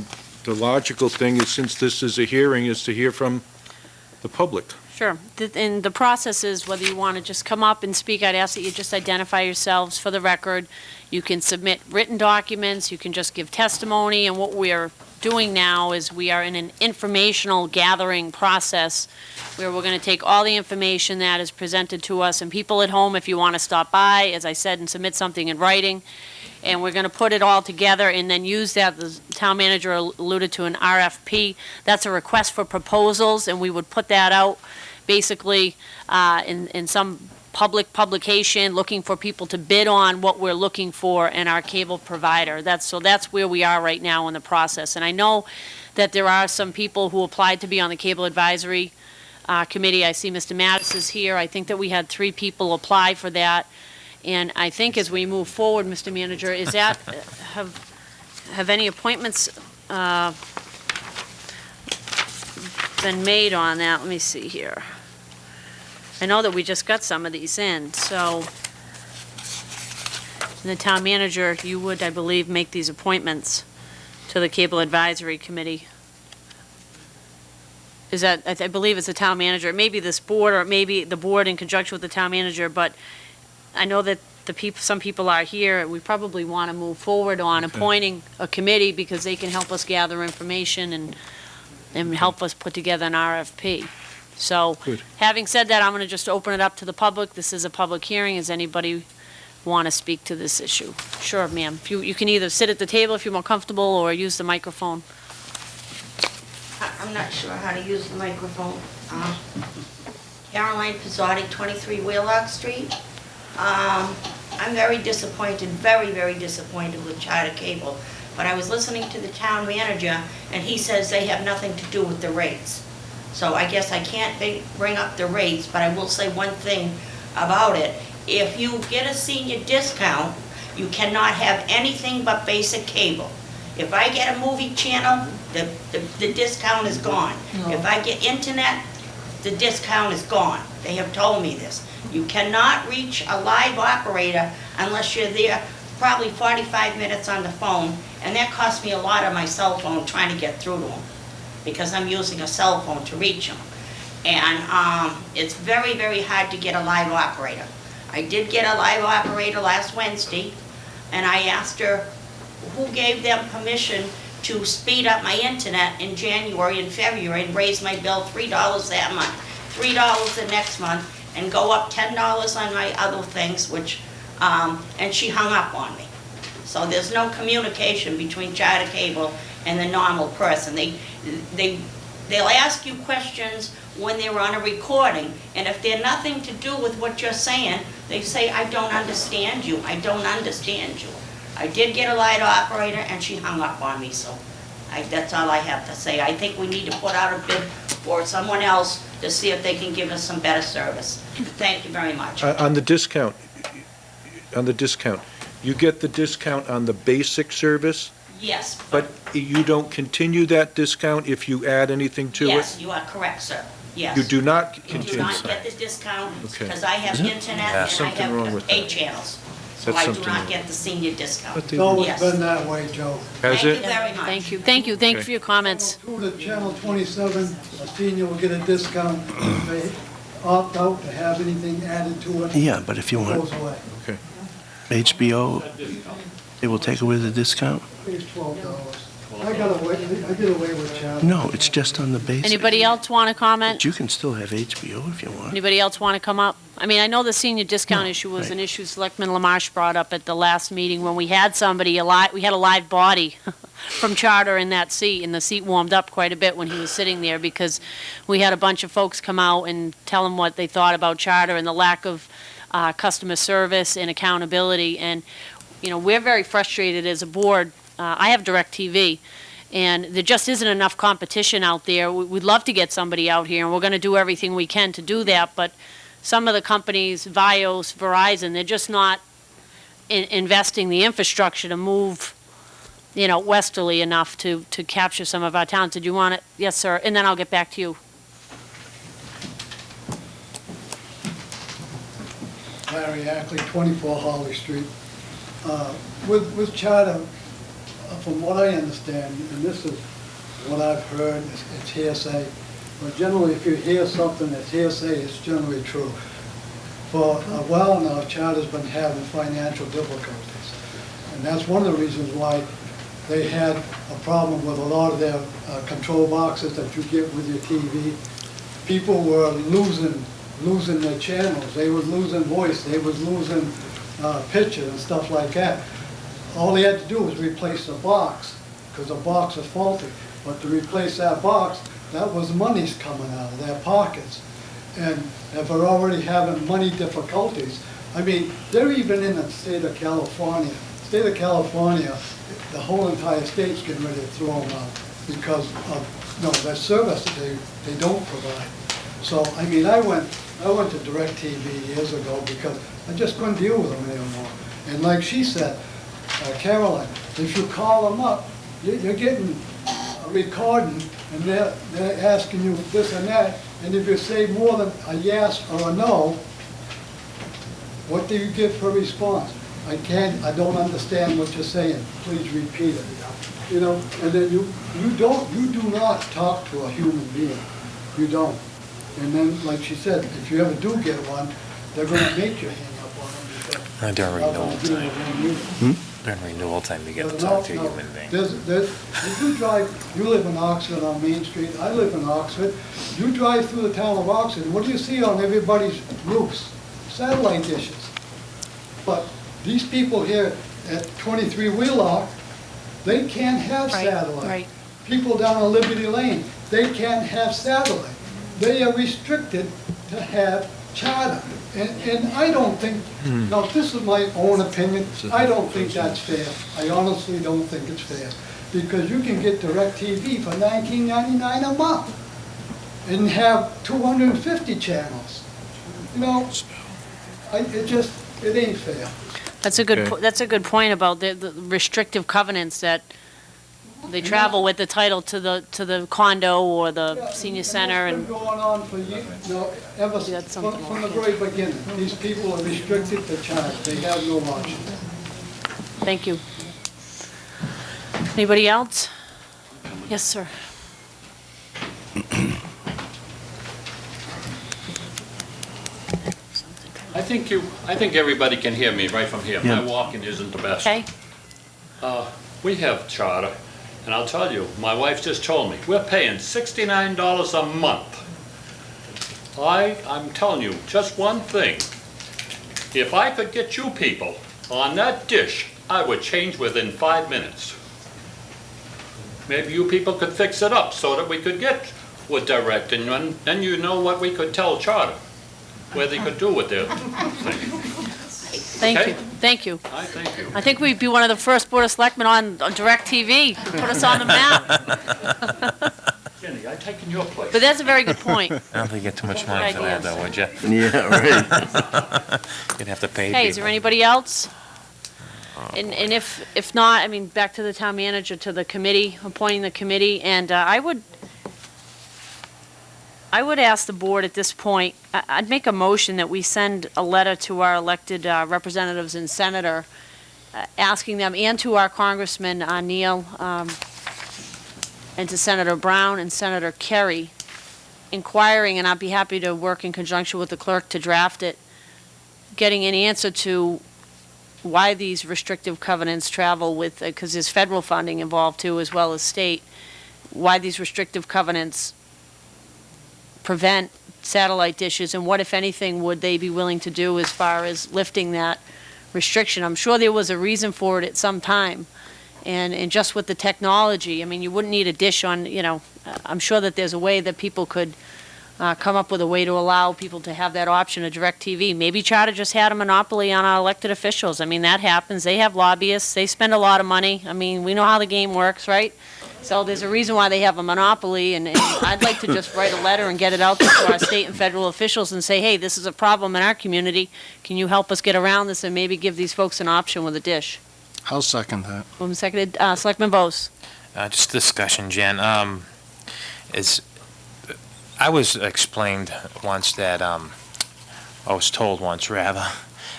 logical thing is, since this is a hearing, is to hear from the public. Sure. And the process is, whether you want to just come up and speak, I'd ask that you just identify yourselves for the record. You can submit written documents, you can just give testimony, and what we're doing now is we are in an informational gathering process where we're going to take all the information that is presented to us, and people at home, if you want to stop by, as I said, and submit something in writing, and we're going to put it all together and then use that, the town manager alluded to an RFP. That's a request for proposals, and we would put that out basically in some public publication, looking for people to bid on what we're looking for in our cable provider. That's where we are right now in the process. And I know that there are some people who applied to be on the Cable Advisory Committee. I see Mr. Mattis is here. I think that we had 3 people apply for that. And I think as we move forward, Mr. Manager, is that, have any appointments been made on that? Let me see here. I know that we just got some of these in, so the town manager, you would, I believe, make these appointments to the Cable Advisory Committee. Is that, I believe it's the town manager. It may be this board, or it may be the board in conjunction with the town manager, but I know that some people are here. We probably want to move forward on appointing a committee, because they can help us gather information and help us put together an RFP. So, Good. Having said that, I'm going to just open it up to the public. This is a public hearing. Does anybody want to speak to this issue? Sure, ma'am. You can either sit at the table if you're more comfortable, or use the microphone. I'm not sure how to use the microphone. Caroline Pizzotti, 23 Wheelock Street. I'm very disappointed, very, very disappointed with Charter Cable. But I was listening to the town manager, and he says they have nothing to do with the rates. So I guess I can't bring up the rates, but I will say one thing about it. If you get a senior discount, you cannot have anything but basic cable. If I get a movie channel, the discount is gone. No. If I get internet, the discount is gone. They have told me this. You cannot reach a live operator unless you're there probably 45 minutes on the phone, and that costs me a lot on my cell phone trying to get through to them, because I'm using a cell phone to reach them. And it's very, very hard to get a live operator. I did get a live operator last Wednesday, and I asked her who gave them permission to speed up my internet in January and February and raise my bill $3 that month, $3 the next month, and go up $10 on my other things, which, and she hung up on me. So there's no communication between Charter Cable and the normal person. They'll ask you questions when they're on a recording, and if they're nothing to do with what you're saying, they say, I don't understand you, I don't understand you. I did get a light operator, and she hung up on me, so that's all I have to say. I think we need to put out a bid for someone else to see if they can give us some better service. Thank you very much. On the discount, you get the discount on the basic service, Yes. but you don't continue that discount if you add anything to it? Yes, you are correct, sir. Yes. You do not You do continue? not get the discount, Okay. because I have internet and I Something wrong have with 8 that. channels. So That's I do something not wrong. get the senior discount. But they- It's always Yes. been that way, Joe. Has Thank you it? very much. Thank you, thank you, thank you for your comments. Through the Channel 27, a senior will get a discount if they opt out to have anything added to it. Yeah, but if you It want goes away. HBO, it will take away the discount? It's $12. I did away with Channel. No, it's just on the basic. Anybody else want to comment? But you can still have HBO if you want. Anybody else want to come up? I mean, I know the senior discount issue was an issue Selectman Lamarche brought up at the last meeting when we had somebody, we had a live body from Charter in that seat, and the seat warmed up quite a bit when he was sitting there, because we had a bunch of folks come out and tell him what they thought about Charter and the lack of customer service and accountability. And, you know, we're very frustrated as a board. I have DirecTV, and there just isn't enough competition out there. We'd love to get somebody out here, and we're going to do everything we can to do that, but some of the companies, Vios, Verizon, they're just not investing the infrastructure to move, you know, westerly enough to capture some of our towns. Did you want it? Yes, sir, and then I'll get back to you. Larry Ackley, 24 Holly Street. With Charter, from what I understand, and this is what I've heard, it's hearsay, but generally if you hear something that's hearsay, it's generally true. For a while now, Charter's been having financial difficulties, and that's one of the reasons why they had a problem with a lot of their control boxes that you get with your TV. People were losing their channels, they were losing voice, they was losing picture and stuff like that. All they had to do was replace the box, because the box was faulty. But to replace that box, that was money's coming out of their pockets. And if they're already having money difficulties, I mean, they're even in the state of California. State of California, the whole entire state's getting ready to throw them out because of their service that they don't provide. So, I mean, I went to DirecTV years ago because I just couldn't deal with them anymore. And like she said, Caroline, if you call them up, you're getting a recording, and they're asking you this and that, and if you say more than a yes or a no, what do you give for response? I don't understand what you're saying, please repeat it. You know, and then you do not talk to a human being, you don't. And then, like she said, if you ever do get one, they're gonna make you hang up on them because During they're not gonna renewal do time. it. During renewal time, you get to There's talk to a no- human being. If you live in Oxford on Main Street, I live in Oxford, you drive through the town of Oxford, what do you see on everybody's roofs? Satellite dishes. But these people here at 23 Wheelock, they can't have Right, satellite. right. People down on Liberty Lane, they can't have satellite. They are restricted to have Charter. And I don't think, now this is my own opinion, I don't think that's fair. I honestly don't think it's fair. Because you can get DirecTV for $19.99 a month and have 250 channels. You know, it ain't fair. That's a good, Okay. that's a good point about the restrictive covenants that They travel with the title to the condo or the Yeah, senior center, It's and been going on for years, no, ever, Yeah, that's something from the like very beginning. These people are restricted to charge, they have no option. thank you. Anybody else? Yes, sir. I think everybody can hear me right from here. My walking isn't the best. Okay, We have charter, and I'll tell you, my wife just told me, we're paying $69 a month. I'm telling you, just one thing. If I could get you people on that dish, I would change within 5 minutes. Maybe you people could fix it up so that we could get with direct, and then you know what we could tell charter, where they could do with their thing. thank Okay. you, thank you. I thank you. I think we'd be one of the first Board of Selectmen on Direct TV, put us on the map. Jenny, I've taken your place. But that's a very good point. I don't think you get too much money for that, though, would you? Yeah, right. You'd have to pay Hey, is there people. anybody else? And if not, I mean, back to the town manager, to the committee, appointing the committee, and I would ask the board at this point, I'd make a motion that we send a letter to our elected representatives and senator, asking them, and to our Congressman Neal, and to Senator Brown and Senator Kerry, inquiring, and I'd be happy to work in conjunction with the clerk to draft it, getting an answer to why these restrictive covenants travel with, because there's federal funding involved too, as well as state, why these restrictive covenants prevent satellite dishes, and what, if anything, would they be willing to do as far as lifting that restriction? I'm sure there was a reason for it at some time, and just with the technology, I mean, you wouldn't need a dish on, I'm sure that there's a way that people could come up with a way to allow people to have that option of direct TV. Maybe Charter just had a monopoly on our elected officials. I mean, that happens. They have lobbyists. They spend a lot of money. I mean, we know how the game works, right? So there's a reason why they have a monopoly, and I'd like to just write a letter and get it out there to our state and federal officials and say, hey, this is a problem in our community. Can you help us get around this and maybe give these folks an option with a dish? I'll second that. Moved and seconded. Selectman Bose. Just discussion, Jen. I was explained once that, I was told once, rather,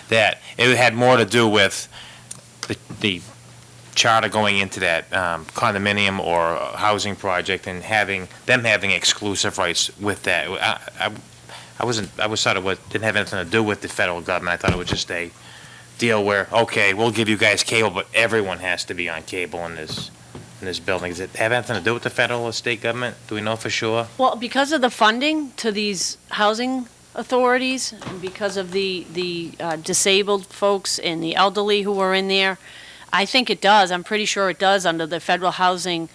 that it had more to do with the charter going into that condominium or housing project and having exclusive rights with that. I was thought it didn't have anything to do with the federal government. I thought it was just a deal where, okay, we'll give you guys cable, but everyone has to be on cable in this building. Does it have anything to do with the federal or state government? Do we know for sure? Well, because of the funding to these housing authorities, and because of the disabled folks and the elderly who are in there, I think it does. I'm pretty sure it does under the Federal Housing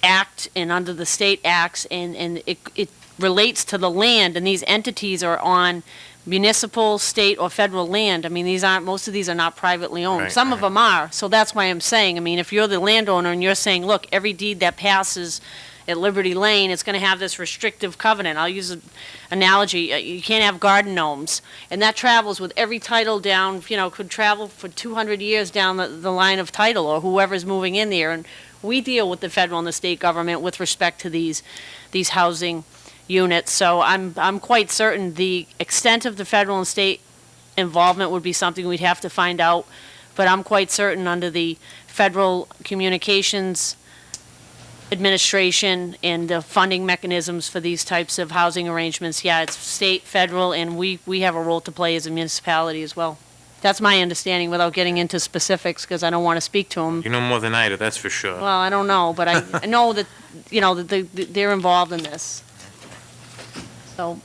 Act and under the state acts, and it relates to the land, and these entities are on municipal, state, or federal land. I mean, most of these are not privately owned. Right, Some of them are, so that's why I'm saying, I mean, if you're the landowner and you're saying, look, every deed that passes at Liberty Lane, it's going to have this restrictive covenant. I'll use an analogy. You can't have garden gnomes, and that travels with every title down, could travel for 200 years down the line of title, or whoever's moving in there, and we deal with the federal and the state government with respect to these housing units. So I'm quite certain the extent of the federal and state involvement would be something we'd have to find out, but I'm quite certain under the Federal Communications Administration and the funding mechanisms for these types of housing arrangements, yeah, it's state, federal, and we have a role to play as a municipality as well. That's my understanding without getting into specifics, because I don't want to speak to them. You know more than I do, that's for sure. Well, I don't know, but I know that, that they're involved in this. So,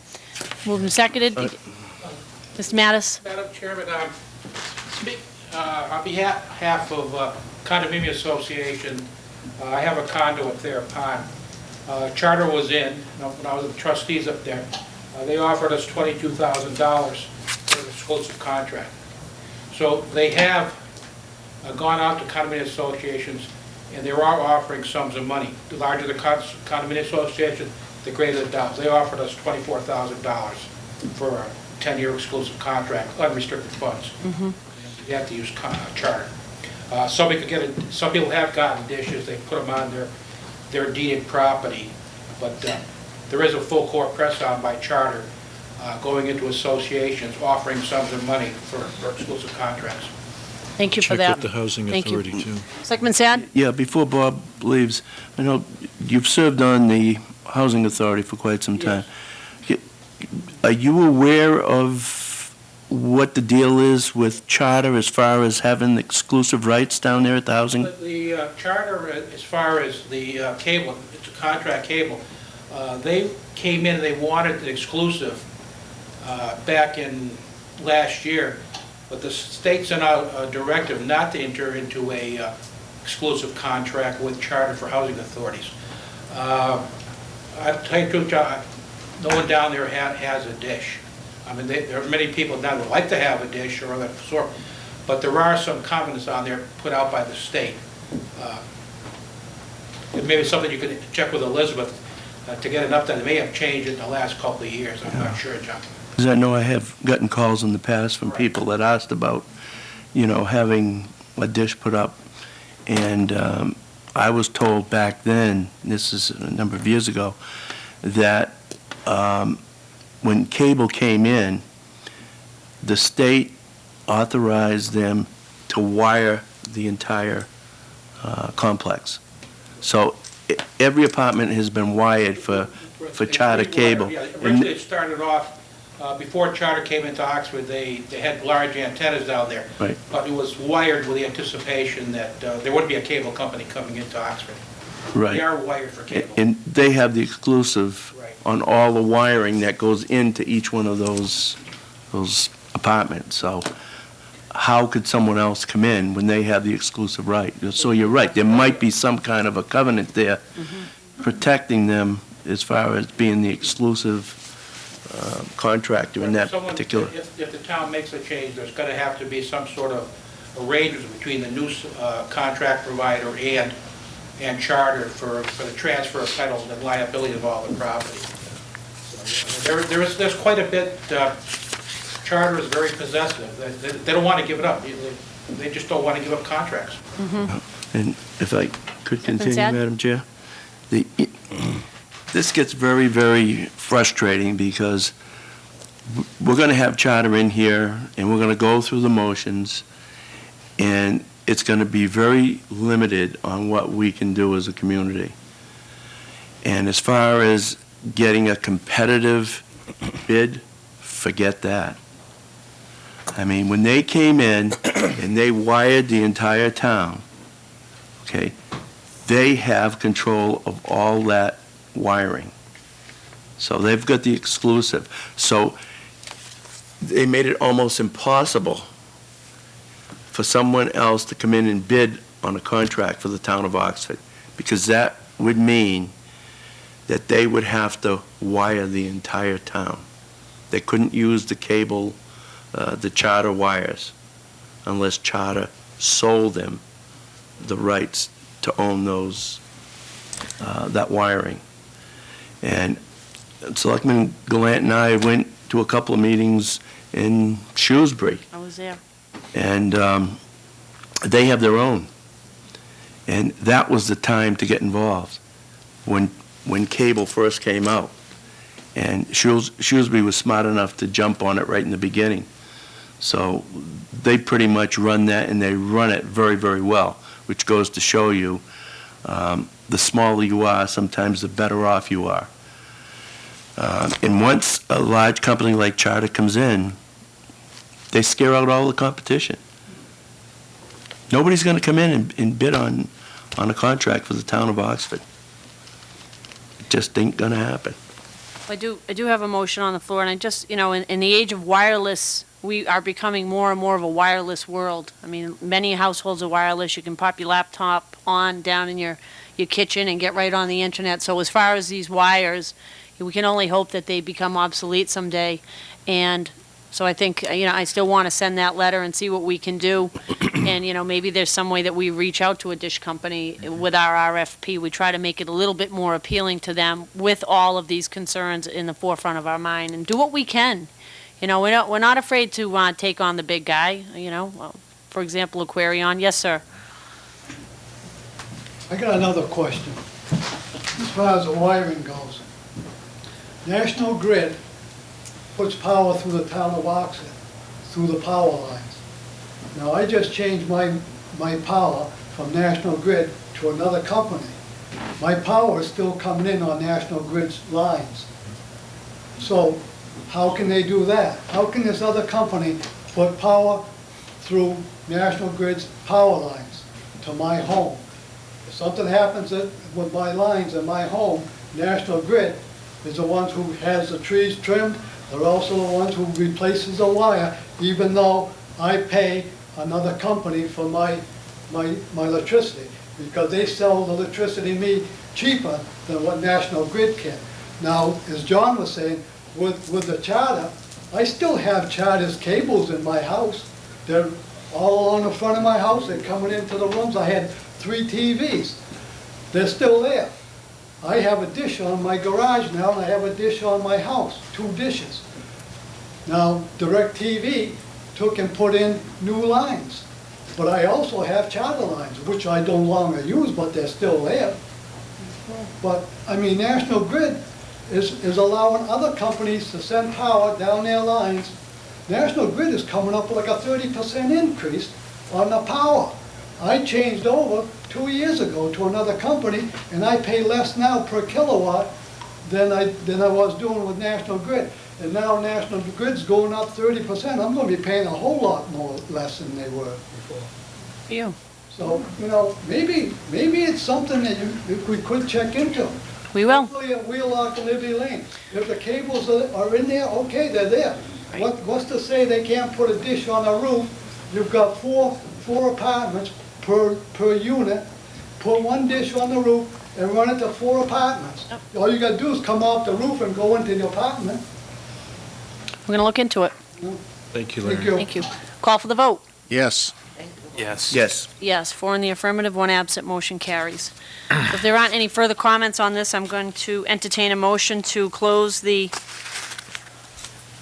moved and seconded. Mr. Mattis? Madam Chairman, on behalf of Condominium Association, I have a condo up there, Pond. Charter was in, when I was with the trustees up there. They offered us $22,000 for an exclusive contract. So they have gone out to condominium associations, and they are offering sums of money. The larger the condominium association, the greater the dollars. They offered us $24,000 for a 10-year exclusive contract, unrestricted funds. You have to use charter. Some people have gotten dishes, they put them on their deeded property, but there is a full court press on by charter going into associations, offering sums of money for exclusive contracts. Thank you for Check that. with the Housing Thank you. Authority, too. Selectman Sad? Yeah, before Bob leaves, I know you've served on the Housing Authority for quite some time. Are you aware of what the deal is with charter as far as having exclusive rights down there at the housing? The charter, as far as the cable, it's a contract cable, they came in and they wanted the exclusive back in last year, but the state sent out a directive not to enter into a exclusive contract with charter for housing authorities. I'll tell you the truth, John, no one down there has a dish. I mean, there are many people that would like to have a dish or other sort, but there are some covenants on there put out by the state. It may be something you could check with Elizabeth to get an update. It may have changed in the last couple of years, I'm not sure, John. Because I know I have gotten calls in the past from people that asked about, having a dish put up. And I was told back then, this is a number of years ago, that when cable came in, the state authorized them to wire the entire complex. So every apartment has been wired for charter cable. Yeah, originally it started off, before charter came into Oxford, they had large antennas down there. Right. But it was wired with the anticipation that there would be a cable company coming into Oxford. They Right. are wired for cable. And they have the exclusive Right. on all the wiring that goes into each one of those apartments. So how could someone else come in when they have the exclusive right? So you're right, there might be some kind of a covenant there protecting them as far as being the exclusive contractor in that particular. If the town makes a change, there's going to have to be some sort of arrangement between the new contract provider and charter for the transfer of titles and liability of all the property. So, there's quite a bit, charter is very possessive. They don't want to give it up. They just don't want to give up contracts. And if I could continue, Sad? Madam Chair, this gets very, very frustrating because we're going to have charter in here and we're going to go through the motions and it's going to be very limited on what we can do as a community. And as far as getting a competitive bid, forget that. I mean, when they came in and they wired the entire town, okay, they have control of all that wiring. So they've got the exclusive. So they made it almost impossible for someone else to come in and bid on a contract for the town of Oxford, because that would mean that they would have to wire the entire town. They couldn't use the cable, the charter wires, unless charter sold them the rights to own those, that wiring. And Selectman Gallant and I went to a couple of meetings in Shrewsbury, I was there. and they have their own. And that was the time to get involved, when cable first came out. And Shrewsbury was smart enough to jump on it right in the beginning. So they pretty much run that, and they run it very, very well, which goes to show you the smaller you are, sometimes the better off you are. And once a large company like Charter comes in, they scare out all the competition. Nobody's going to come in and bid on a contract for the town of Oxford. It just ain't going to happen. I do have a motion on the floor, and I just, in the age of wireless, we are becoming more and more of a wireless world. I mean, many households are wireless. You can pop your laptop on down in your kitchen and get right on the internet. So as far as these wires, we can only hope that they become obsolete someday. And so I think, I still want to send that letter and see what we can do. And, maybe there's some way that we reach out to a dish company with our RFP. We try to make it a little bit more appealing to them with all of these concerns in the forefront of our mind, and do what we can. We're not afraid to take on the big guy, for example, Aquarion. Yes, sir. I got another question. As far as the wiring goes, National Grid puts power through the town of Oxford, through the power lines. Now, I just changed my power from National Grid to another company. My power is still coming in on National Grid's lines. So, how can they do that? How can this other company put power through National Grid's power lines to my home? If something happens with my lines in my home, National Grid is the ones who has the trees trimmed. They're also the ones who replaces the wire, even though I pay another company for my electricity, because they sell the electricity to me cheaper than what National Grid can. Now, as John was saying, with the Charter, I still have Charter's cables in my house. They're all along the front of my house. They're coming into the rooms. I had 3 TVs. They're still there. I have a dish on my garage now, and I have a dish on my house, 2 dishes. Now, DirecTV took and put in new lines. But I also have Charter lines, which I no longer use, but they're still there. But, I mean, National Grid is allowing other companies to send power down their lines. National Grid is coming up with like a 30% increase on the power. I changed over 2 years ago to another company, and I pay less now per kilowatt than I was doing with National Grid. And now National Grid's going up 30%. I'm going to be paying a whole lot more less than they were before. You. So, you know, maybe it's something that we could check into. We will. Hopefully at Wheelock and Liberty Lane. If the cables are in there, okay, they're there. What's to say they can't put a dish on a roof? You've got four apartments per unit. Put 1 dish on the roof and run it to 4 apartments. All you gotta do is come off the roof and go into the apartment. We're going to look into it. Thank you, Larry. Thank you. Thank you. Call for the vote. Yes. Yes. Yes. Yes, 4 in the affirmative, 1 absent, motion carries. If there aren't any further comments on this, I'm going to entertain a motion to close the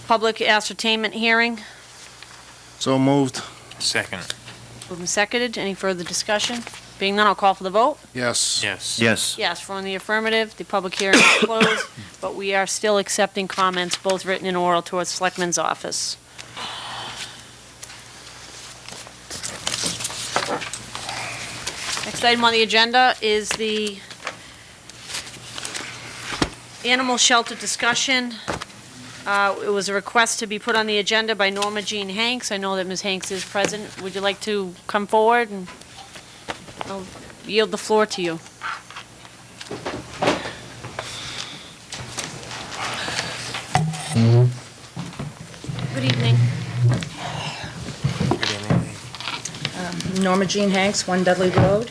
public ascertainment hearing. So moved. Second. Moved and seconded. Any further discussion? Being none, I'll call for the vote. Yes. Yes. Yes. Yes, 4 in the affirmative, the public hearing is closed, but we are still accepting comments, both written and oral, towards Selectmen's office. Next item on the agenda is the animal shelter discussion. It was a request to be put on the agenda by Norma Jean Hanks. I know that Ms. Hanks is present. Would you like to come forward? And I'll yield the floor to you. Good evening. Good evening. Norma Jean Hanks, 1 Dudley Road.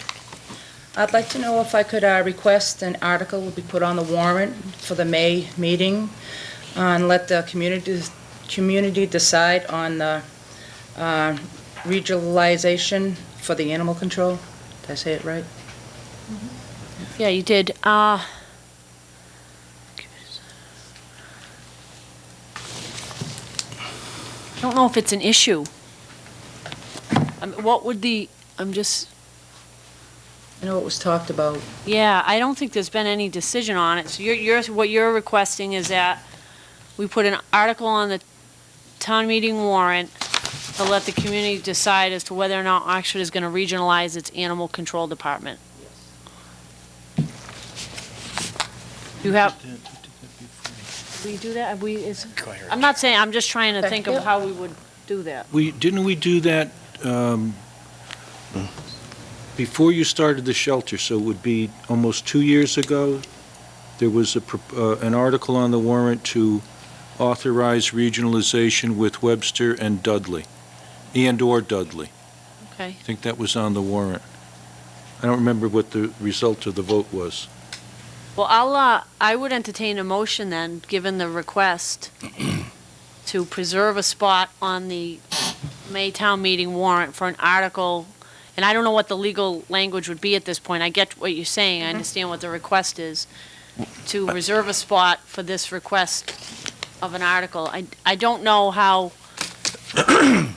I'd like to know if I could request an article will be put on the warrant for the May meeting and let the community decide on the regionalization for the animal control. Did I say it right? Yeah, you did. I don't know if it's an issue. What would the, I know it was talked about. yeah, I don't think there's been any decision on it. So what you're requesting is that we put an article on the town meeting warrant to let the community decide as to whether or not Oxford is going to regionalize its animal control department. You have, we do that? I'm not saying, I'm just trying to think of how we would do that. Didn't we do that before you started the shelter, so it would be almost 2 years ago? There was an article on the warrant to authorize regionalization with Webster and Dudley, and/or Dudley. Okay. I think that was on the warrant. I don't remember what the result of the vote was. Well, I would entertain a motion then, given the request, to preserve a spot on the May town meeting warrant for an article, and I don't know what the legal language would be at this point. I get what you're saying. I understand what the request is, to reserve a spot for this request of an article. I don't know how, I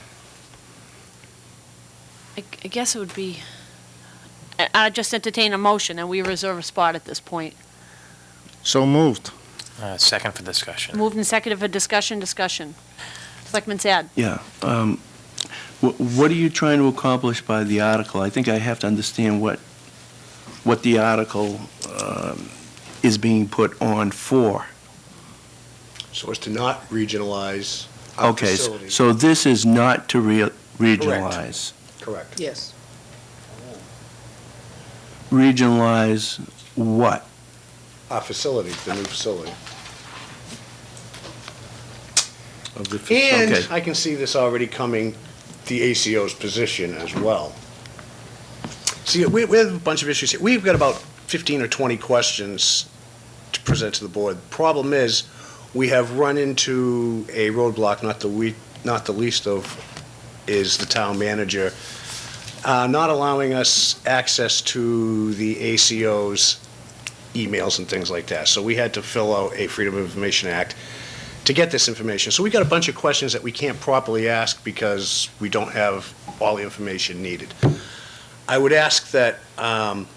guess it would be, just entertain a motion, and we reserve a spot at this point. So moved. Second for discussion. Moved and seconded for discussion. Selectman Sad? Yeah. What are you trying to accomplish by the article? I think I have to understand what the article is being put on for. So as to not regionalize our Okay, facility. so this is not to regionalize. Correct. Yes. Regionalize what? Our facility, the new facility. Of the And Okay. I can see this already coming, the ACO's position as well. See, we have a bunch of issues here. We've got about 15 or 20 questions to present to the board. Problem is, we have run into a roadblock, not the least of is the town manager, not allowing us access to the ACO's emails and things like that. So we had to fill out a Freedom of Information Act to get this information. So we got a bunch of questions that we can't properly ask because we don't have all the information needed. I would ask that, on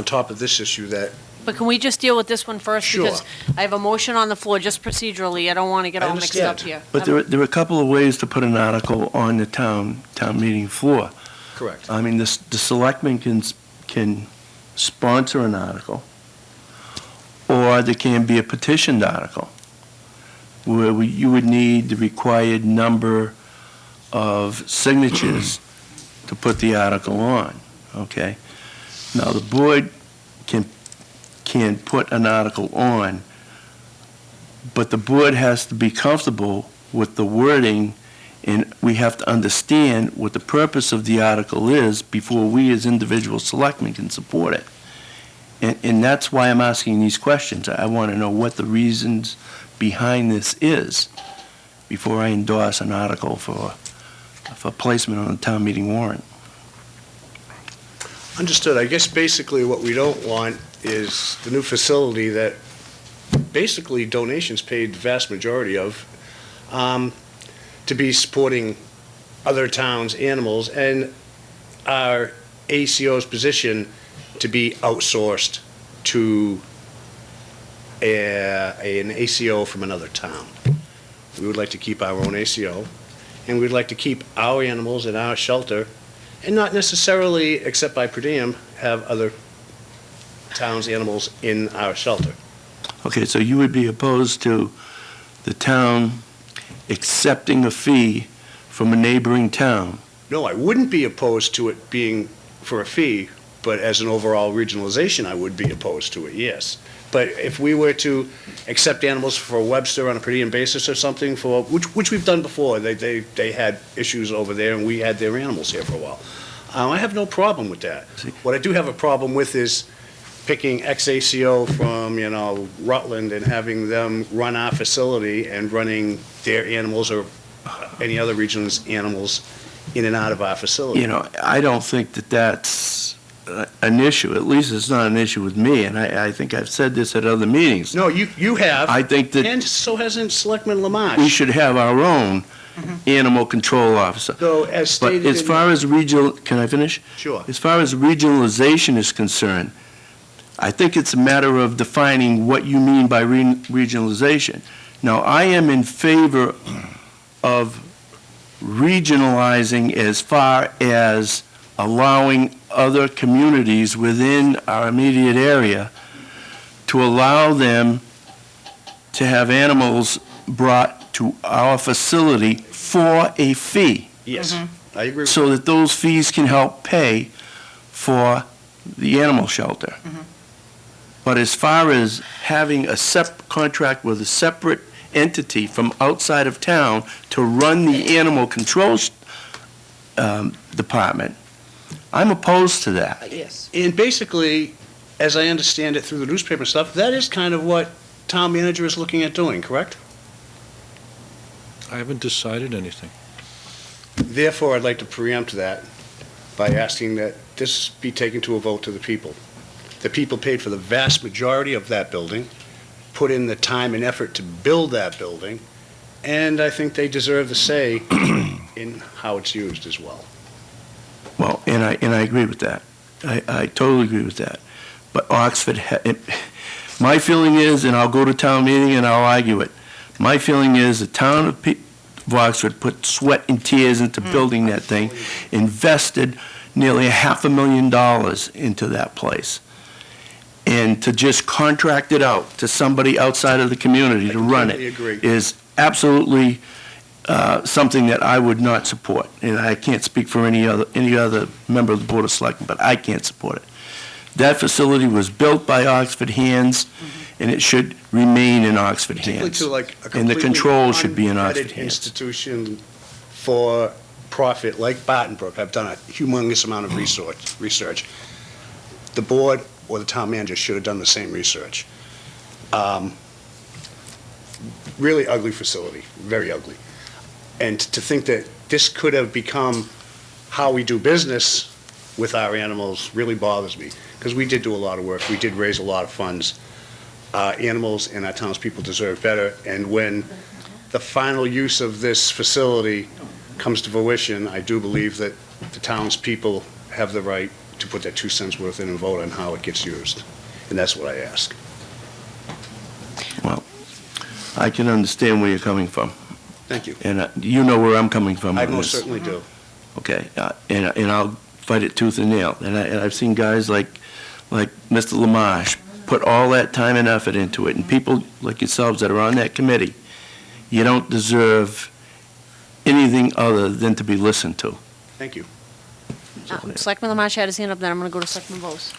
top of this issue, that But can we just deal with this one first? Sure. Because I have a motion on the floor, just procedurally. I don't want to get I all mixed up understand. here. But there are a couple of ways to put an article on the town meeting floor. correct. I mean, the selectmen can sponsor an article, or there can be a petitioned article, where you would need the required number of signatures to put the article on, okay? Now, the board can put an article on, but the board has to be comfortable with the wording, and we have to understand what the purpose of the article is before we as individual selectmen can support it. And that's why I'm asking these questions. I want to know what the reasons behind this is before I endorse an article for placement on the town meeting warrant. Understood. I guess basically what we don't want is the new facility that basically donations paid the vast majority of, to be supporting other towns' animals, and our ACO's position to be outsourced to an ACO from another town. We would like to keep our own ACO, and we'd like to keep our animals in our shelter, and not necessarily, except by per diem, have other towns' animals in our shelter. Okay, so you would be opposed to the town accepting a fee from a neighboring town? No, I wouldn't be opposed to it being for a fee, but as an overall regionalization, I would be opposed to it, yes. But if we were to accept animals for Webster on a per diem basis or something, which we've done before, they had issues over there, and we had their animals here for a while. I have no problem with that. What I do have a problem with is picking ex-ACO from, Rutland and having them run our facility and running their animals or any other region's animals in and out of our facility. I don't think that that's an issue. At least it's not an issue with me, and I think I've said this at other meetings. No, you have. I think that And so hasn't Selectman we Lamache. should have our own animal control officer. So as But stated as far as can I finish? Sure. As far as regionalization is concerned, I think it's a matter of defining what you mean by regionalization. Now, I am in favor of regionalizing as far as allowing other communities within our immediate area to allow them to have animals brought to our facility for a fee, Yes, I agree. so that those fees can help pay for the animal shelter. But as far as having a contract with a separate entity from outside of town to run the animal control department, I'm opposed to that. Yes. And basically, as I understand it through the newspaper stuff, that is kind of what town manager is looking at doing, correct? I haven't decided anything. Therefore, I'd like to preempt that by asking that this be taken to a vote to the people. The people paid for the vast majority of that building, put in the time and effort to build that building, and I think they deserve the say in how it's used as well. Well, and I agree with that. I totally agree with that. But Oxford, my feeling is, and I'll go to town meeting and I'll argue it, my feeling is the town of Oxford put sweat and tears into building that thing, invested nearly $500,000 into that place. And to just contract it out to somebody outside of the community to run completely agree. it is absolutely something that I would not support. And I can't speak for any other member of the Board of Selectmen, but I can't support it. That facility was built by Oxford hands, and it should remain in Oxford Particularly hands. to like a And the completely control should be in Oxford unvetted hands. institution for profit like Barton Brook. I've done a humongous amount of research. The board or the town manager should have done the same research. Really ugly facility, very ugly. And to think that this could have become how we do business with our animals really bothers me, because we did do a lot of work, we did raise a lot of funds. Animals and our townspeople deserve better, and when the final use of this facility comes to fruition, I do believe that the townspeople have the right to put their 2 cents worth in and vote on how it gets used, and that's what I ask. I can understand where you're coming from, Thank you. and you know where I'm coming from. I on most this. certainly do. Okay, and I'll fight it tooth and nail. And I've seen guys like Mr. Lamarche put all that time and effort into it, and people like yourselves that are on that committee, you don't deserve anything other than to be listened to. Thank you. Selectman Lamarche had his hand up, then I'm going to go to Selectman Bose.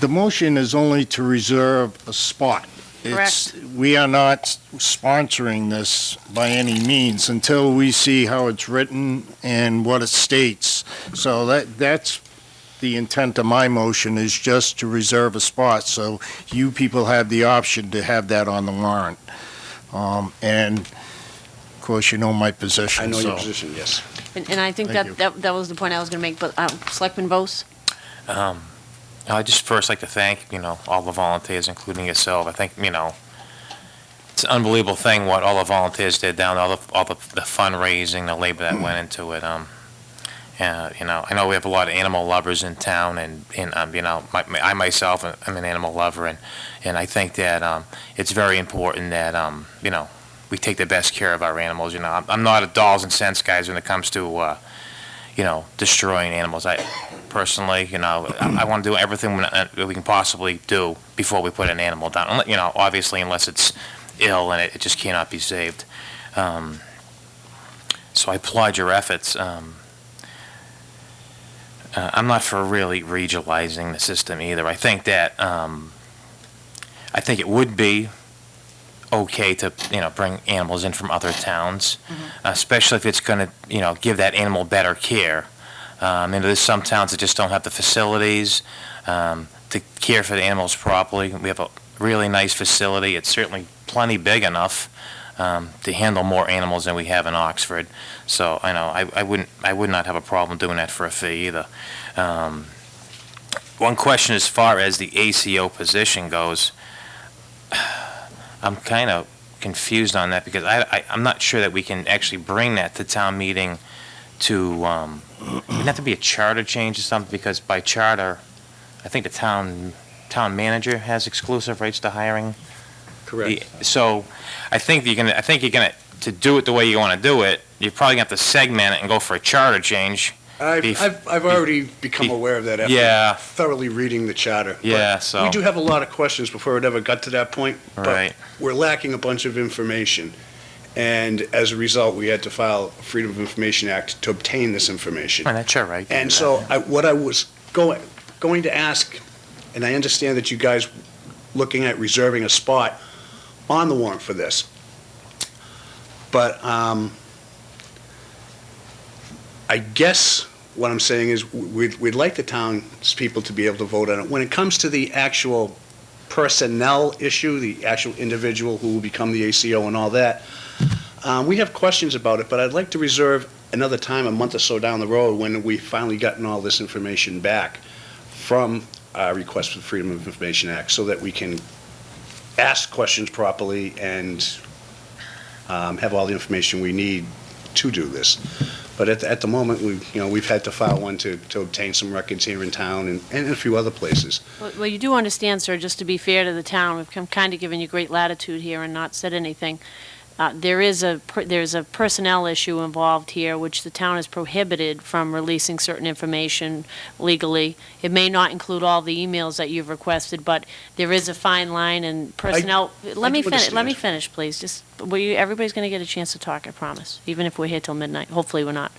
The motion is only to reserve a spot. Correct. We are not sponsoring this by any means until we see how it's written and what it states. So that's the intent of my motion, is just to reserve a spot, so you people have the option to have that on the warrant. And, of course, you know my position. I know your so- position, yes. And I think Thank that was the point I was going to make, but Selectman Bose? I'd just first like to thank, all the volunteers, including yourself. I think, it's an unbelievable thing what all the volunteers did down, all the fundraising, the labor that went into it. I know we have a lot of animal lovers in town, and I myself am an animal lover, and I think that it's very important that, we take the best care of our animals. I'm not a dollars and cents guys when it comes to, destroying animals. I personally, I want to do everything that we can possibly do before we put an animal down. Obviously, unless it's ill and it just cannot be saved. So I applaud your efforts. I'm not for really regionalizing the system either. I think that, I think it would be okay to, bring animals in from other towns, especially if it's going to, give that animal better care. There's some towns that just don't have the facilities to care for the animals properly. We have a really nice facility. It's certainly plenty big enough to handle more animals than we have in Oxford. So I would not have a problem doing that for a fee either. One question as far as the ACO position goes, I'm kind of confused on that, because I'm not sure that we can actually bring that to town meeting to, it'd have to be a charter change or something, because by charter, I think the town manager has exclusive rights to hiring. Correct. So I think you're gonna, to do it the way you want to do it, you're probably gonna have to segment it and go for a charter change. I've already become aware of that after thoroughly reading the charter. Yeah, But so. we do have a lot of questions before it ever got to that point. Right. But we're lacking a bunch of information. And as a result, we had to file a Freedom of Information Act to obtain this information. And that's all right. And so what I was going to ask, and I understand that you guys looking at reserving a spot on the warrant for this, but I guess what I'm saying is we'd like the townspeople to be able to vote on it. When it comes to the actual personnel issue, the actual individual who will become the ACO and all that, we have questions about it, but I'd like to reserve another time, a month or so down the road, when we've finally gotten all this information back from our request for the Freedom of Information Act, so that we can ask questions properly and have all the information we need to do this. But at the moment, we've had to file one to obtain some records here in town and in a few other places. Well, you do understand, sir, just to be fair to the town, we've kind of given you great latitude here and not said anything. There's a personnel issue involved here, which the town is prohibited from releasing certain information legally. It may not include all the emails that you've requested, but there is a fine line and personnel. Let me finish, please. Just, everybody's going to get a chance to talk, I promise, even if we're here till midnight. Hopefully we're not.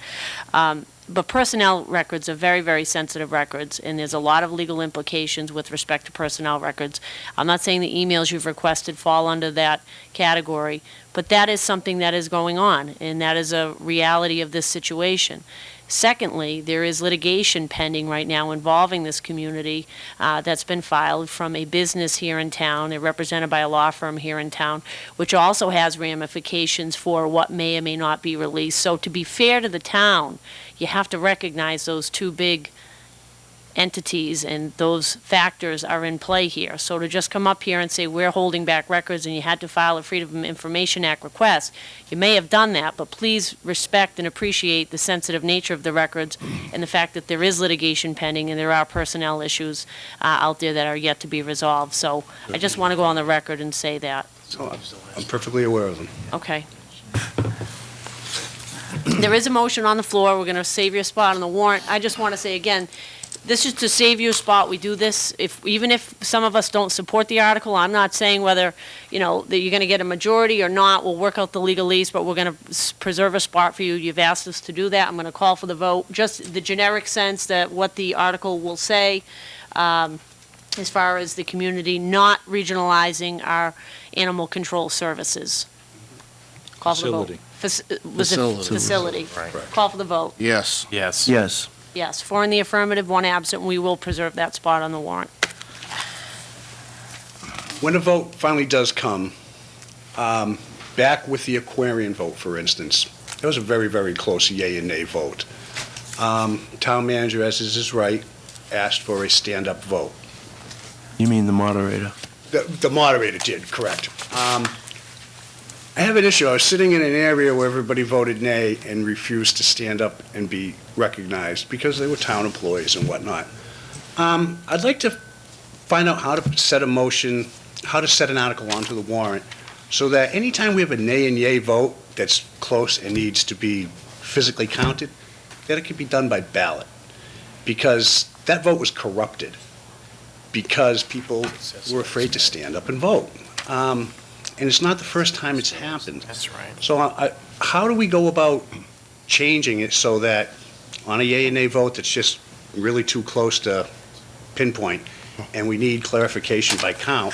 But personnel records are very, very sensitive records, and there's a lot of legal implications with respect to personnel records. I'm not saying the emails you've requested fall under that category, but that is something that is going on, and that is a reality of this situation. Secondly, there is litigation pending right now involving this community that's been filed from a business here in town. They're represented by a law firm here in town, which also has ramifications for what may or may not be released. So to be fair to the town, you have to recognize those two big entities, and those factors are in play here. So to just come up here and say we're holding back records and you had to file a Freedom of Information Act request, you may have done that, but please respect and appreciate the sensitive nature of the records and the fact that there is litigation pending and there are personnel issues out there that are yet to be resolved. So I just want to go on the record and say that. So I'm perfectly aware of them. Okay. There is a motion on the floor. We're going to save your spot on the warrant. I just want to say again, this is to save you a spot. We do this, even if some of us don't support the article. I'm not saying whether, that you're going to get a majority or not. We'll work out the legalese, but we're going to preserve a spot for you. You've asked us to do that. I'm going to call for the vote. Just the generic sense that what the article will say, as far as the community not regionalizing our animal control services. Call for the vote. Facility. Right. Call for the vote. Yes. Yes. Yes. Yes, 4 in the affirmative, 1 absent. We will preserve that spot on the warrant. When a vote finally does come, back with the Aquarian vote, for instance, it was a very, very close yea and nay vote. Town manager, as is his right, asked for a stand-up vote. You mean the moderator? The moderator did, correct. I have an issue. I was sitting in an area where everybody voted nay and refused to stand up and be recognized because they were town employees and whatnot. I'd like to find out how to set a motion, how to set an article onto the warrant so that anytime we have a nay and yea vote that's close and needs to be physically counted, that it can be done by ballot. Because that vote was corrupted because people were afraid to stand up and vote. And it's not the first time it's happened. That's right. So how do we go about changing it so that on a yea and nay vote that's just really too close to pinpoint, and we need clarification by count,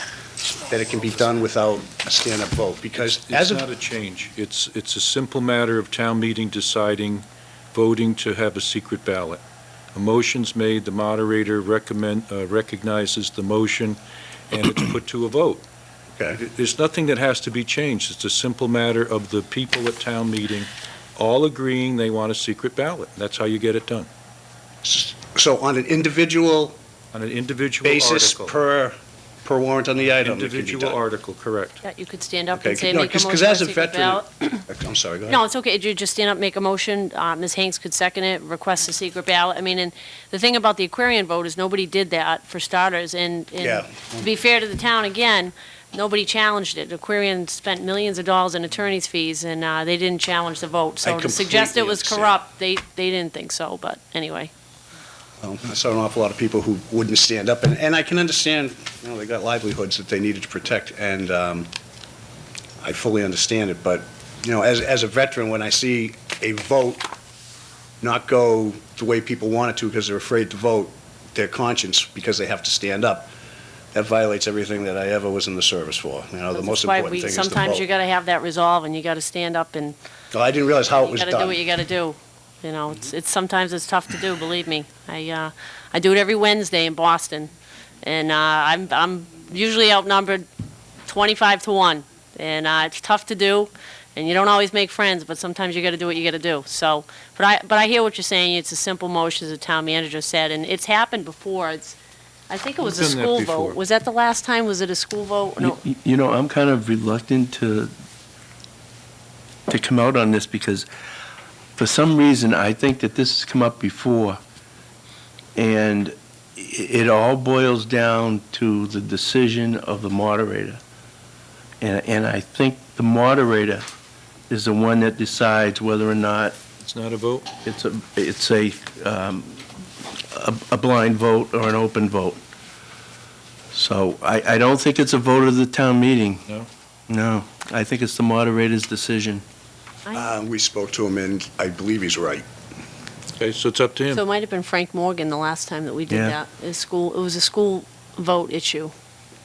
that it can be done without a stand-up vote? Because It's not a change. It's a simple matter of town meeting deciding, voting to have a secret ballot. A motion's made, the moderator recognizes the motion, and it's put to a vote. Okay. There's nothing that has to be changed. It's a simple matter of the people at town meeting all agreeing they want a secret ballot. That's how you get it done. So on an individual On an individual basis article. per warrant on the item, it can be Individual done. article, correct. Yeah, you could stand up Okay, and say, no, make a 'cause motion as for a a secret veteran- ballot. I'm sorry, go ahead. No, it's okay. You just stand up, make a motion. Ms. Hanks could second it, request a secret ballot. I mean, and the thing about the Aquarian vote is nobody did that, for starters. And Yeah. to be fair to the town, again, nobody challenged it. Aquarian spent millions of dollars in attorney's fees, and they didn't challenge the vote. So to suggest it completely was understand. corrupt, they didn't think so, but anyway. I saw an awful lot of people who wouldn't stand up, and I can understand, they got livelihoods that they needed to protect, and I fully understand it, but, as a veteran, when I see a vote not go the way people want it to because they're afraid to vote their conscience because they have to stand up, that violates everything that I ever was in the service for. The most That's why important thing is the vote. sometimes you gotta have that resolve, and you gotta stand up and Well, I didn't realize how it you was gotta do done. what you gotta do. It's sometimes it's tough to do, believe me. I do it every Wednesday in Boston, and I'm usually outnumbered 25-1, and it's tough to do, and you don't always make friends, but sometimes you gotta do what you gotta do. So, but I hear what you're saying. It's a simple motion, as the town manager said, and it's happened before. I think it was a We've done that school before. vote. Was that the last time? Was it a school vote? No. I'm kind of reluctant to come out on this because for some reason, I think that this has come up before, and it all boils down to the decision of the moderator. And I think the moderator is the one that decides whether or not It's not a vote? it's a blind vote or an open vote. So I don't think it's a vote of the town meeting. No? No, I think it's the moderator's decision. We spoke to him, and I believe he's right. Okay, so it's up to So him. it might have been Frank Morgan the last time that we did Yeah. that. It was a school vote issue.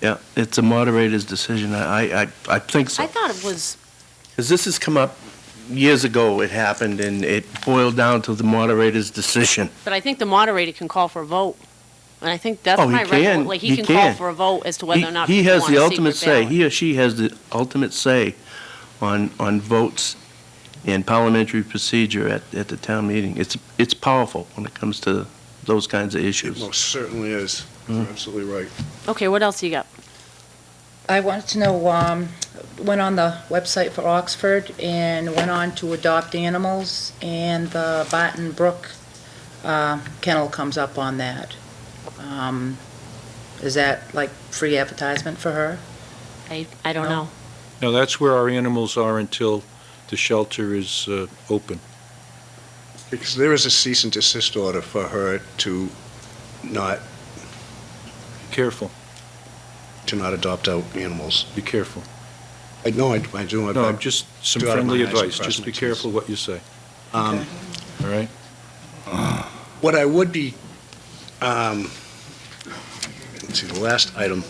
Yeah, it's a moderator's decision. I think so. I thought it was, Because this has come up years ago, it happened, and it boiled down to the moderator's decision. but I think the moderator can call for a vote. And I think that's Oh, he my record. can. Like, He he can call can. for a vote as to whether or not He people has want the a ultimate secret say. ballot. He or she has the ultimate say on votes and parliamentary procedure at the town meeting. It's powerful when it comes to those kinds of It issues. most certainly is. You're absolutely right. Okay, what else you got? I wanted to know, went on the website for Oxford and went on to adopt animals, and the Barton Brook kennel comes up on that. Is that like free advertisement for her? I don't know. No, that's where our animals are until the shelter is open. Because there is a cease and desist order for her to not Careful, adopt out animals. be careful. I know, I do. No, just some do have friendly my eyes advice. across Just my be T's. careful what you say, Um, all right? What I would be, let's see, the last item.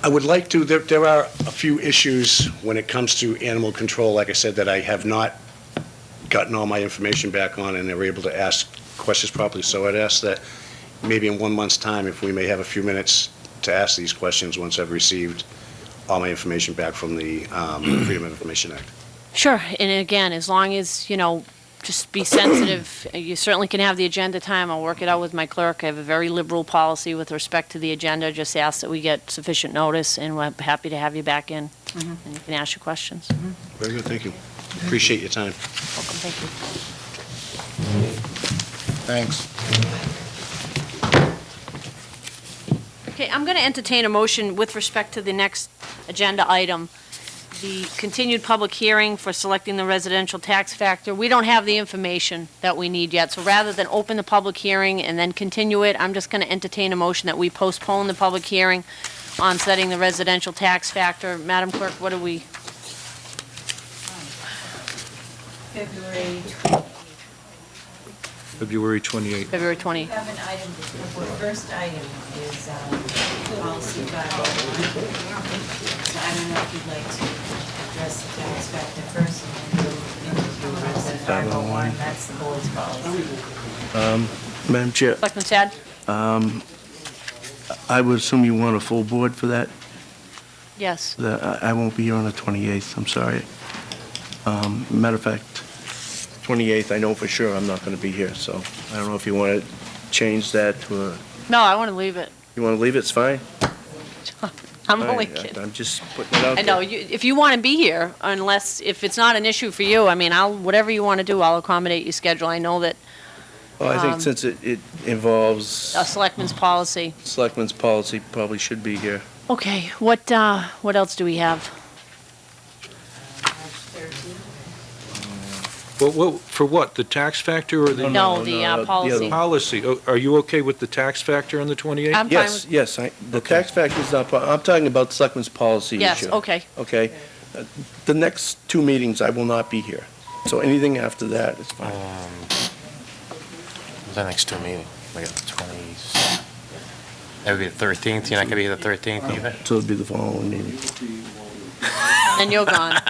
I would like to, there are a few issues when it comes to animal control, like I said, that I have not gotten all my information back on and are able to ask questions properly. So I'd ask that maybe in 1 month's time, if we may have a few minutes to ask these questions once I've received all my information back from the Freedom of Information Act. Sure, and again, as long as, just be sensitive. You certainly can have the agenda time. I'll work it out with my clerk. I have a very liberal policy with respect to the agenda. Just ask that we get sufficient notice, and we're happy to have you back in, and you can ask your questions. Very good, thank you. Appreciate your time. Welcome, thank you. Thanks. Okay, I'm going to entertain a motion with respect to the next agenda item, the continued public hearing for selecting the residential tax factor. We don't have the information that we need yet, so rather than open the public hearing and then continue it, I'm just going to entertain a motion that we postpone the public hearing on setting the residential tax factor. Madam Clerk, what do we? February 28th. February 20. We have an item, the first item is policy 501. So I don't know if you'd like to address the tax factor first and then go into the rest of 501. That's the board's policy. Madam Chair, Selectman Sad? I would assume you want a full board for that? Yes. I won't be here on the 28th, I'm sorry. Matter of fact, 28th, I know for sure I'm not going to be here, so I don't know if you want to change that to a, No, I want to leave it. you want to leave it, it's fine. I'm All only right, kidding. I'm just putting it out I there. know, if you want to be here, if it's not an issue for you, I mean, whatever you want to do, I'll accommodate your schedule. I know that Well, I think since it involves a selectman's policy. selectmen's policy, probably should be here. Okay, what else do we have? Well, for what, the tax factor or the? No, the other policy. one. Policy. Oh, are you okay with the tax factor on the 28th? I'm fine Yes, with, yes, the tax factor is not, I'm talking about selectmen's policy issue. yes, okay. Okay? The next two meetings, I will not be here, so anything after that is fine. The next two meeting, we got the 20s. That would be the 13th, you're not gonna be here the 13th either? So it'll be the following meeting. And you're gone.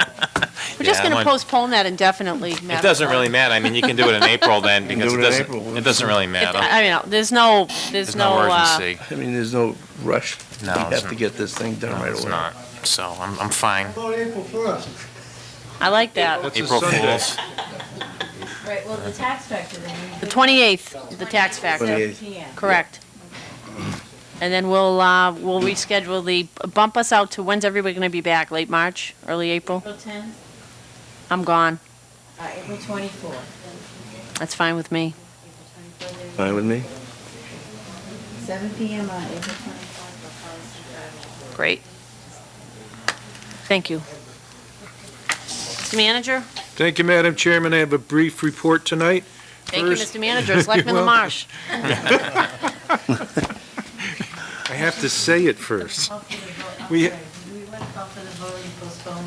We're just Yeah, going to I'm on- postpone that indefinitely, Madam It doesn't really Clerk. matter, I mean, you can do it in April then, because do it it in doesn't, April. it doesn't really matter. I mean, there's no There's no urgency. I mean, there's no rush. No, We it's have to get this thing done No, right it's away. not, so I'm fine. About April 1st. I like that. That's a April Sunday. Fools. Right, well, the tax factor then. The 28th, the tax factor. 28th. PM. Correct. And then we'll reschedule bump us out to, when's everybody gonna be back? Late March, early April? April 10th, I'm gone. April 24th. That's fine with me. April 24th, Fine with me? 7 PM on April 24th for policy 5. Great. Thank you. Mr. Manager? Thank you, Madam Chairman. I have a brief report tonight. Thank you, First- Mr. Manager. Selectman You're welcome. Lamarche. I have to say it first. Call for the vote. We- I'm sorry, do we want to call for the vote and postpone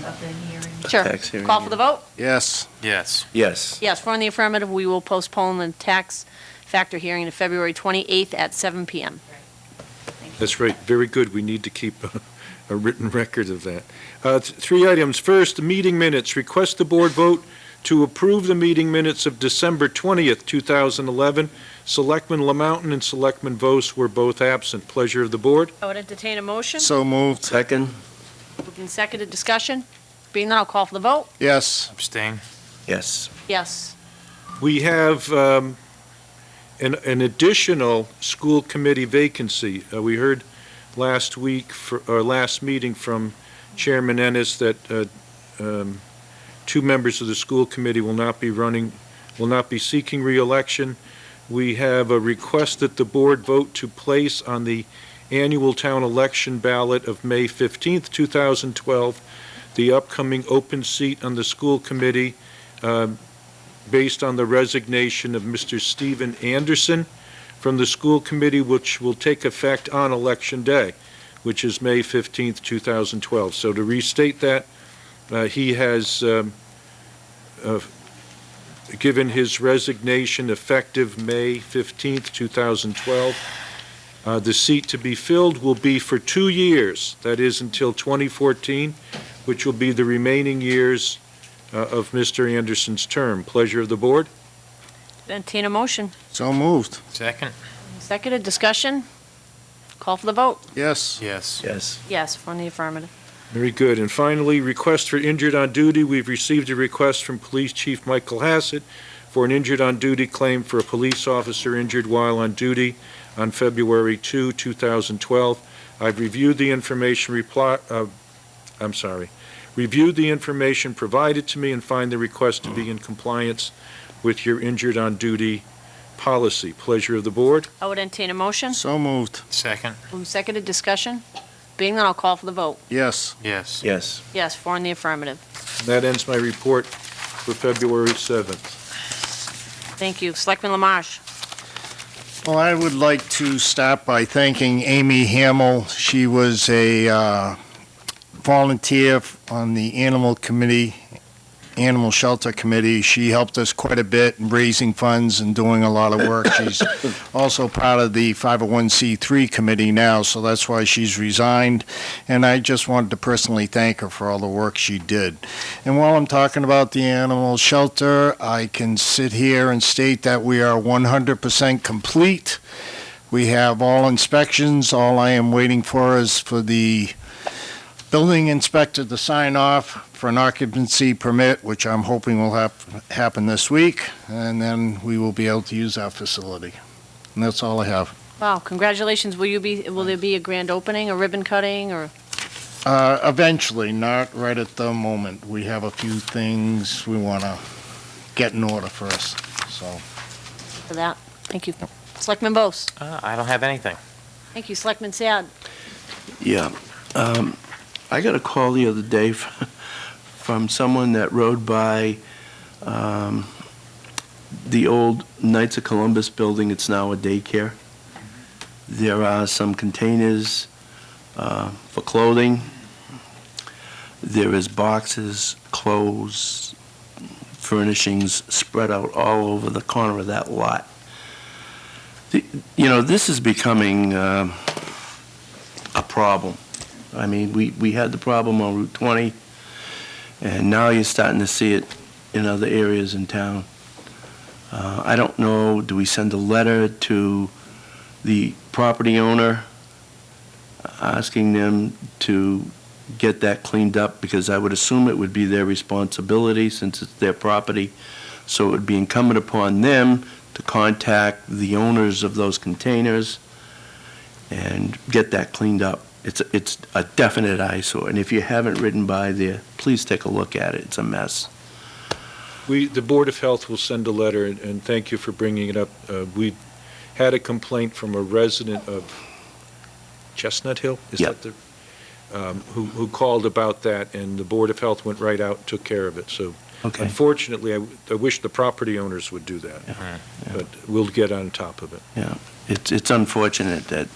of the hearing? Sure. Tax hearing, Call for the vote? Yes. Yes. Yes. Yes, for in the affirmative, we will postpone the tax factor hearing to February 28th at 7 PM. That's right, very good. We need to keep a written record of that. Three items. First, the meeting minutes. Request the board vote to approve the meeting minutes of December 20th, 2011. Selectman Lamountain and Selectman Vos were both absent. Pleasure of the board. I would entertain a motion. So moved. Second? Moved and seconded discussion. Being none, I'll call for the vote. Yes. Abstain. Yes. Yes. We have an additional school committee vacancy. We heard last week, or last meeting from Chairman Ennis that two members of the school committee will not be seeking reelection. We have a request that the board vote to place on the annual town election ballot of May 15th, 2012, the upcoming open seat on the school committee based on the resignation of Mr. Stephen Anderson from the school committee, which will take effect on Election Day, which is May 15th, 2012. So to restate that, he has given his resignation effective May 15th, 2012. The seat to be filled will be for 2 years, that is until 2014, which will be the remaining years of Mr. Anderson's term. Pleasure of the board. Entertain a motion. So moved. Second? Seconded discussion. Call for the vote. Yes. Yes. Yes. Yes, for in the affirmative. Very good. And finally, request for injured on duty. We've received a request from Police Chief Michael Hassett for an injured on duty claim for a police officer injured while on duty on February 2, 2012. I've reviewed the information reviewed the information provided to me and find the request to be in compliance with your injured on duty policy. Pleasure of the board. I would entertain a motion. So moved. Second? Moved and seconded discussion. Being none, I'll call for the vote. Yes. Yes. Yes. Yes, for in the affirmative. And that ends my report for February 7th. Thank you. Selectman Lamarche. Well, I would like to start by thanking Amy Hamill. She was a volunteer on the animal shelter committee. She helped us quite a bit in raising funds and doing a lot of work. She's also part of the 501c3 committee now, so that's why she's resigned. And I just wanted to personally thank her for all the work she did. And while I'm talking about the animal shelter, I can sit here and state that we are 100% complete. We have all inspections. All I am waiting for is for the building inspector to sign off for an occupancy permit, which I'm hoping will happen this week, and then we will be able to use our facility. And that's all I have. Wow, congratulations. Will there be a grand opening, a ribbon cutting, or? Eventually, not right at the moment. We have a few things we want to get in order first, so. For that? Thank you. Selectman Bose. I don't have anything. Thank you. Selectman Sad. Yeah. I got a call the other day from someone that rode by the old Knights of Columbus building. It's now a daycare. There are some containers for clothing. There is boxes, clothes, furnishings spread out all over the corner of that lot. This is becoming a problem. I mean, we had the problem on Route 20, and now you're starting to see it in other areas in town. I don't know, do we send a letter to the property owner asking them to get that cleaned up? Because I would assume it would be their responsibility since it's their property. So it would be incumbent upon them to contact the owners of those containers and get that cleaned up. It's a definite eyesore, and if you haven't ridden by there, please take a look at it. It's a mess. The Board of Health will send a letter, and thank you for bringing it up. We had a complaint from a resident of Chestnut Hill? Is Yep. that who called about that, and the Board of Health went right out and took care of it. So Okay. unfortunately, I wish the property owners would do that, but we'll get on top of it. Yeah, it's unfortunate that,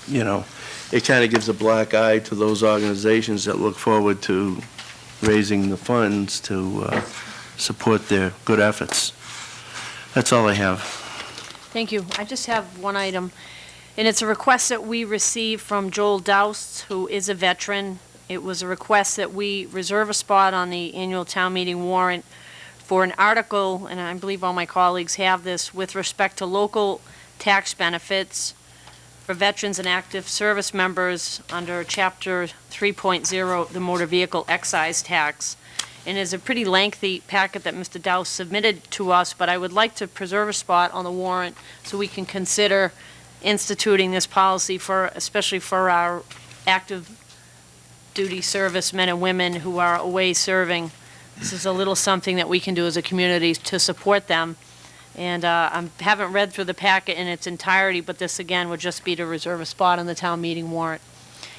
it kind of gives a black eye to those organizations that look forward to raising the funds to support their good efforts. That's all I have. Thank you. I just have one item, and it's a request that we received from Joel Doust, who is a veteran. It was a request that we reserve a spot on the annual town meeting warrant for an article, and I believe all my colleagues have this, with respect to local tax benefits for veterans and active service members under Chapter 3.0 of the Motor Vehicle Excise Tax. And it's a pretty lengthy packet that Mr. Douse submitted to us, but I would like to preserve a spot on the warrant so we can consider instituting this policy especially for our active duty service men and women who are away serving. This is a little something that we can do as a community to support them. And I haven't read through the packet in its entirety, but this, again, would just be to reserve a spot on the town meeting warrant.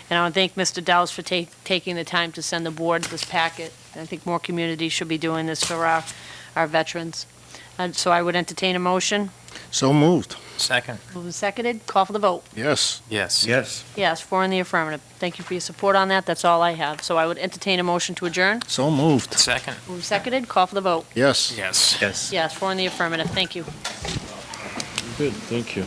And I want to thank Mr. Dowse for taking the time to send the board this packet. I think more communities should be doing this for our veterans. And so I would entertain a motion. So moved. Second. Moved and seconded. Call for the vote. Yes. Yes. Yes. Yes, 4 in the affirmative. Thank you for your support on that. That's all I have. So I would entertain a motion to adjourn. So moved. Second. Moved and seconded. Call for the vote. Yes. Yes. Yes. Yes, 4 in the affirmative. Thank you. Good, thank you.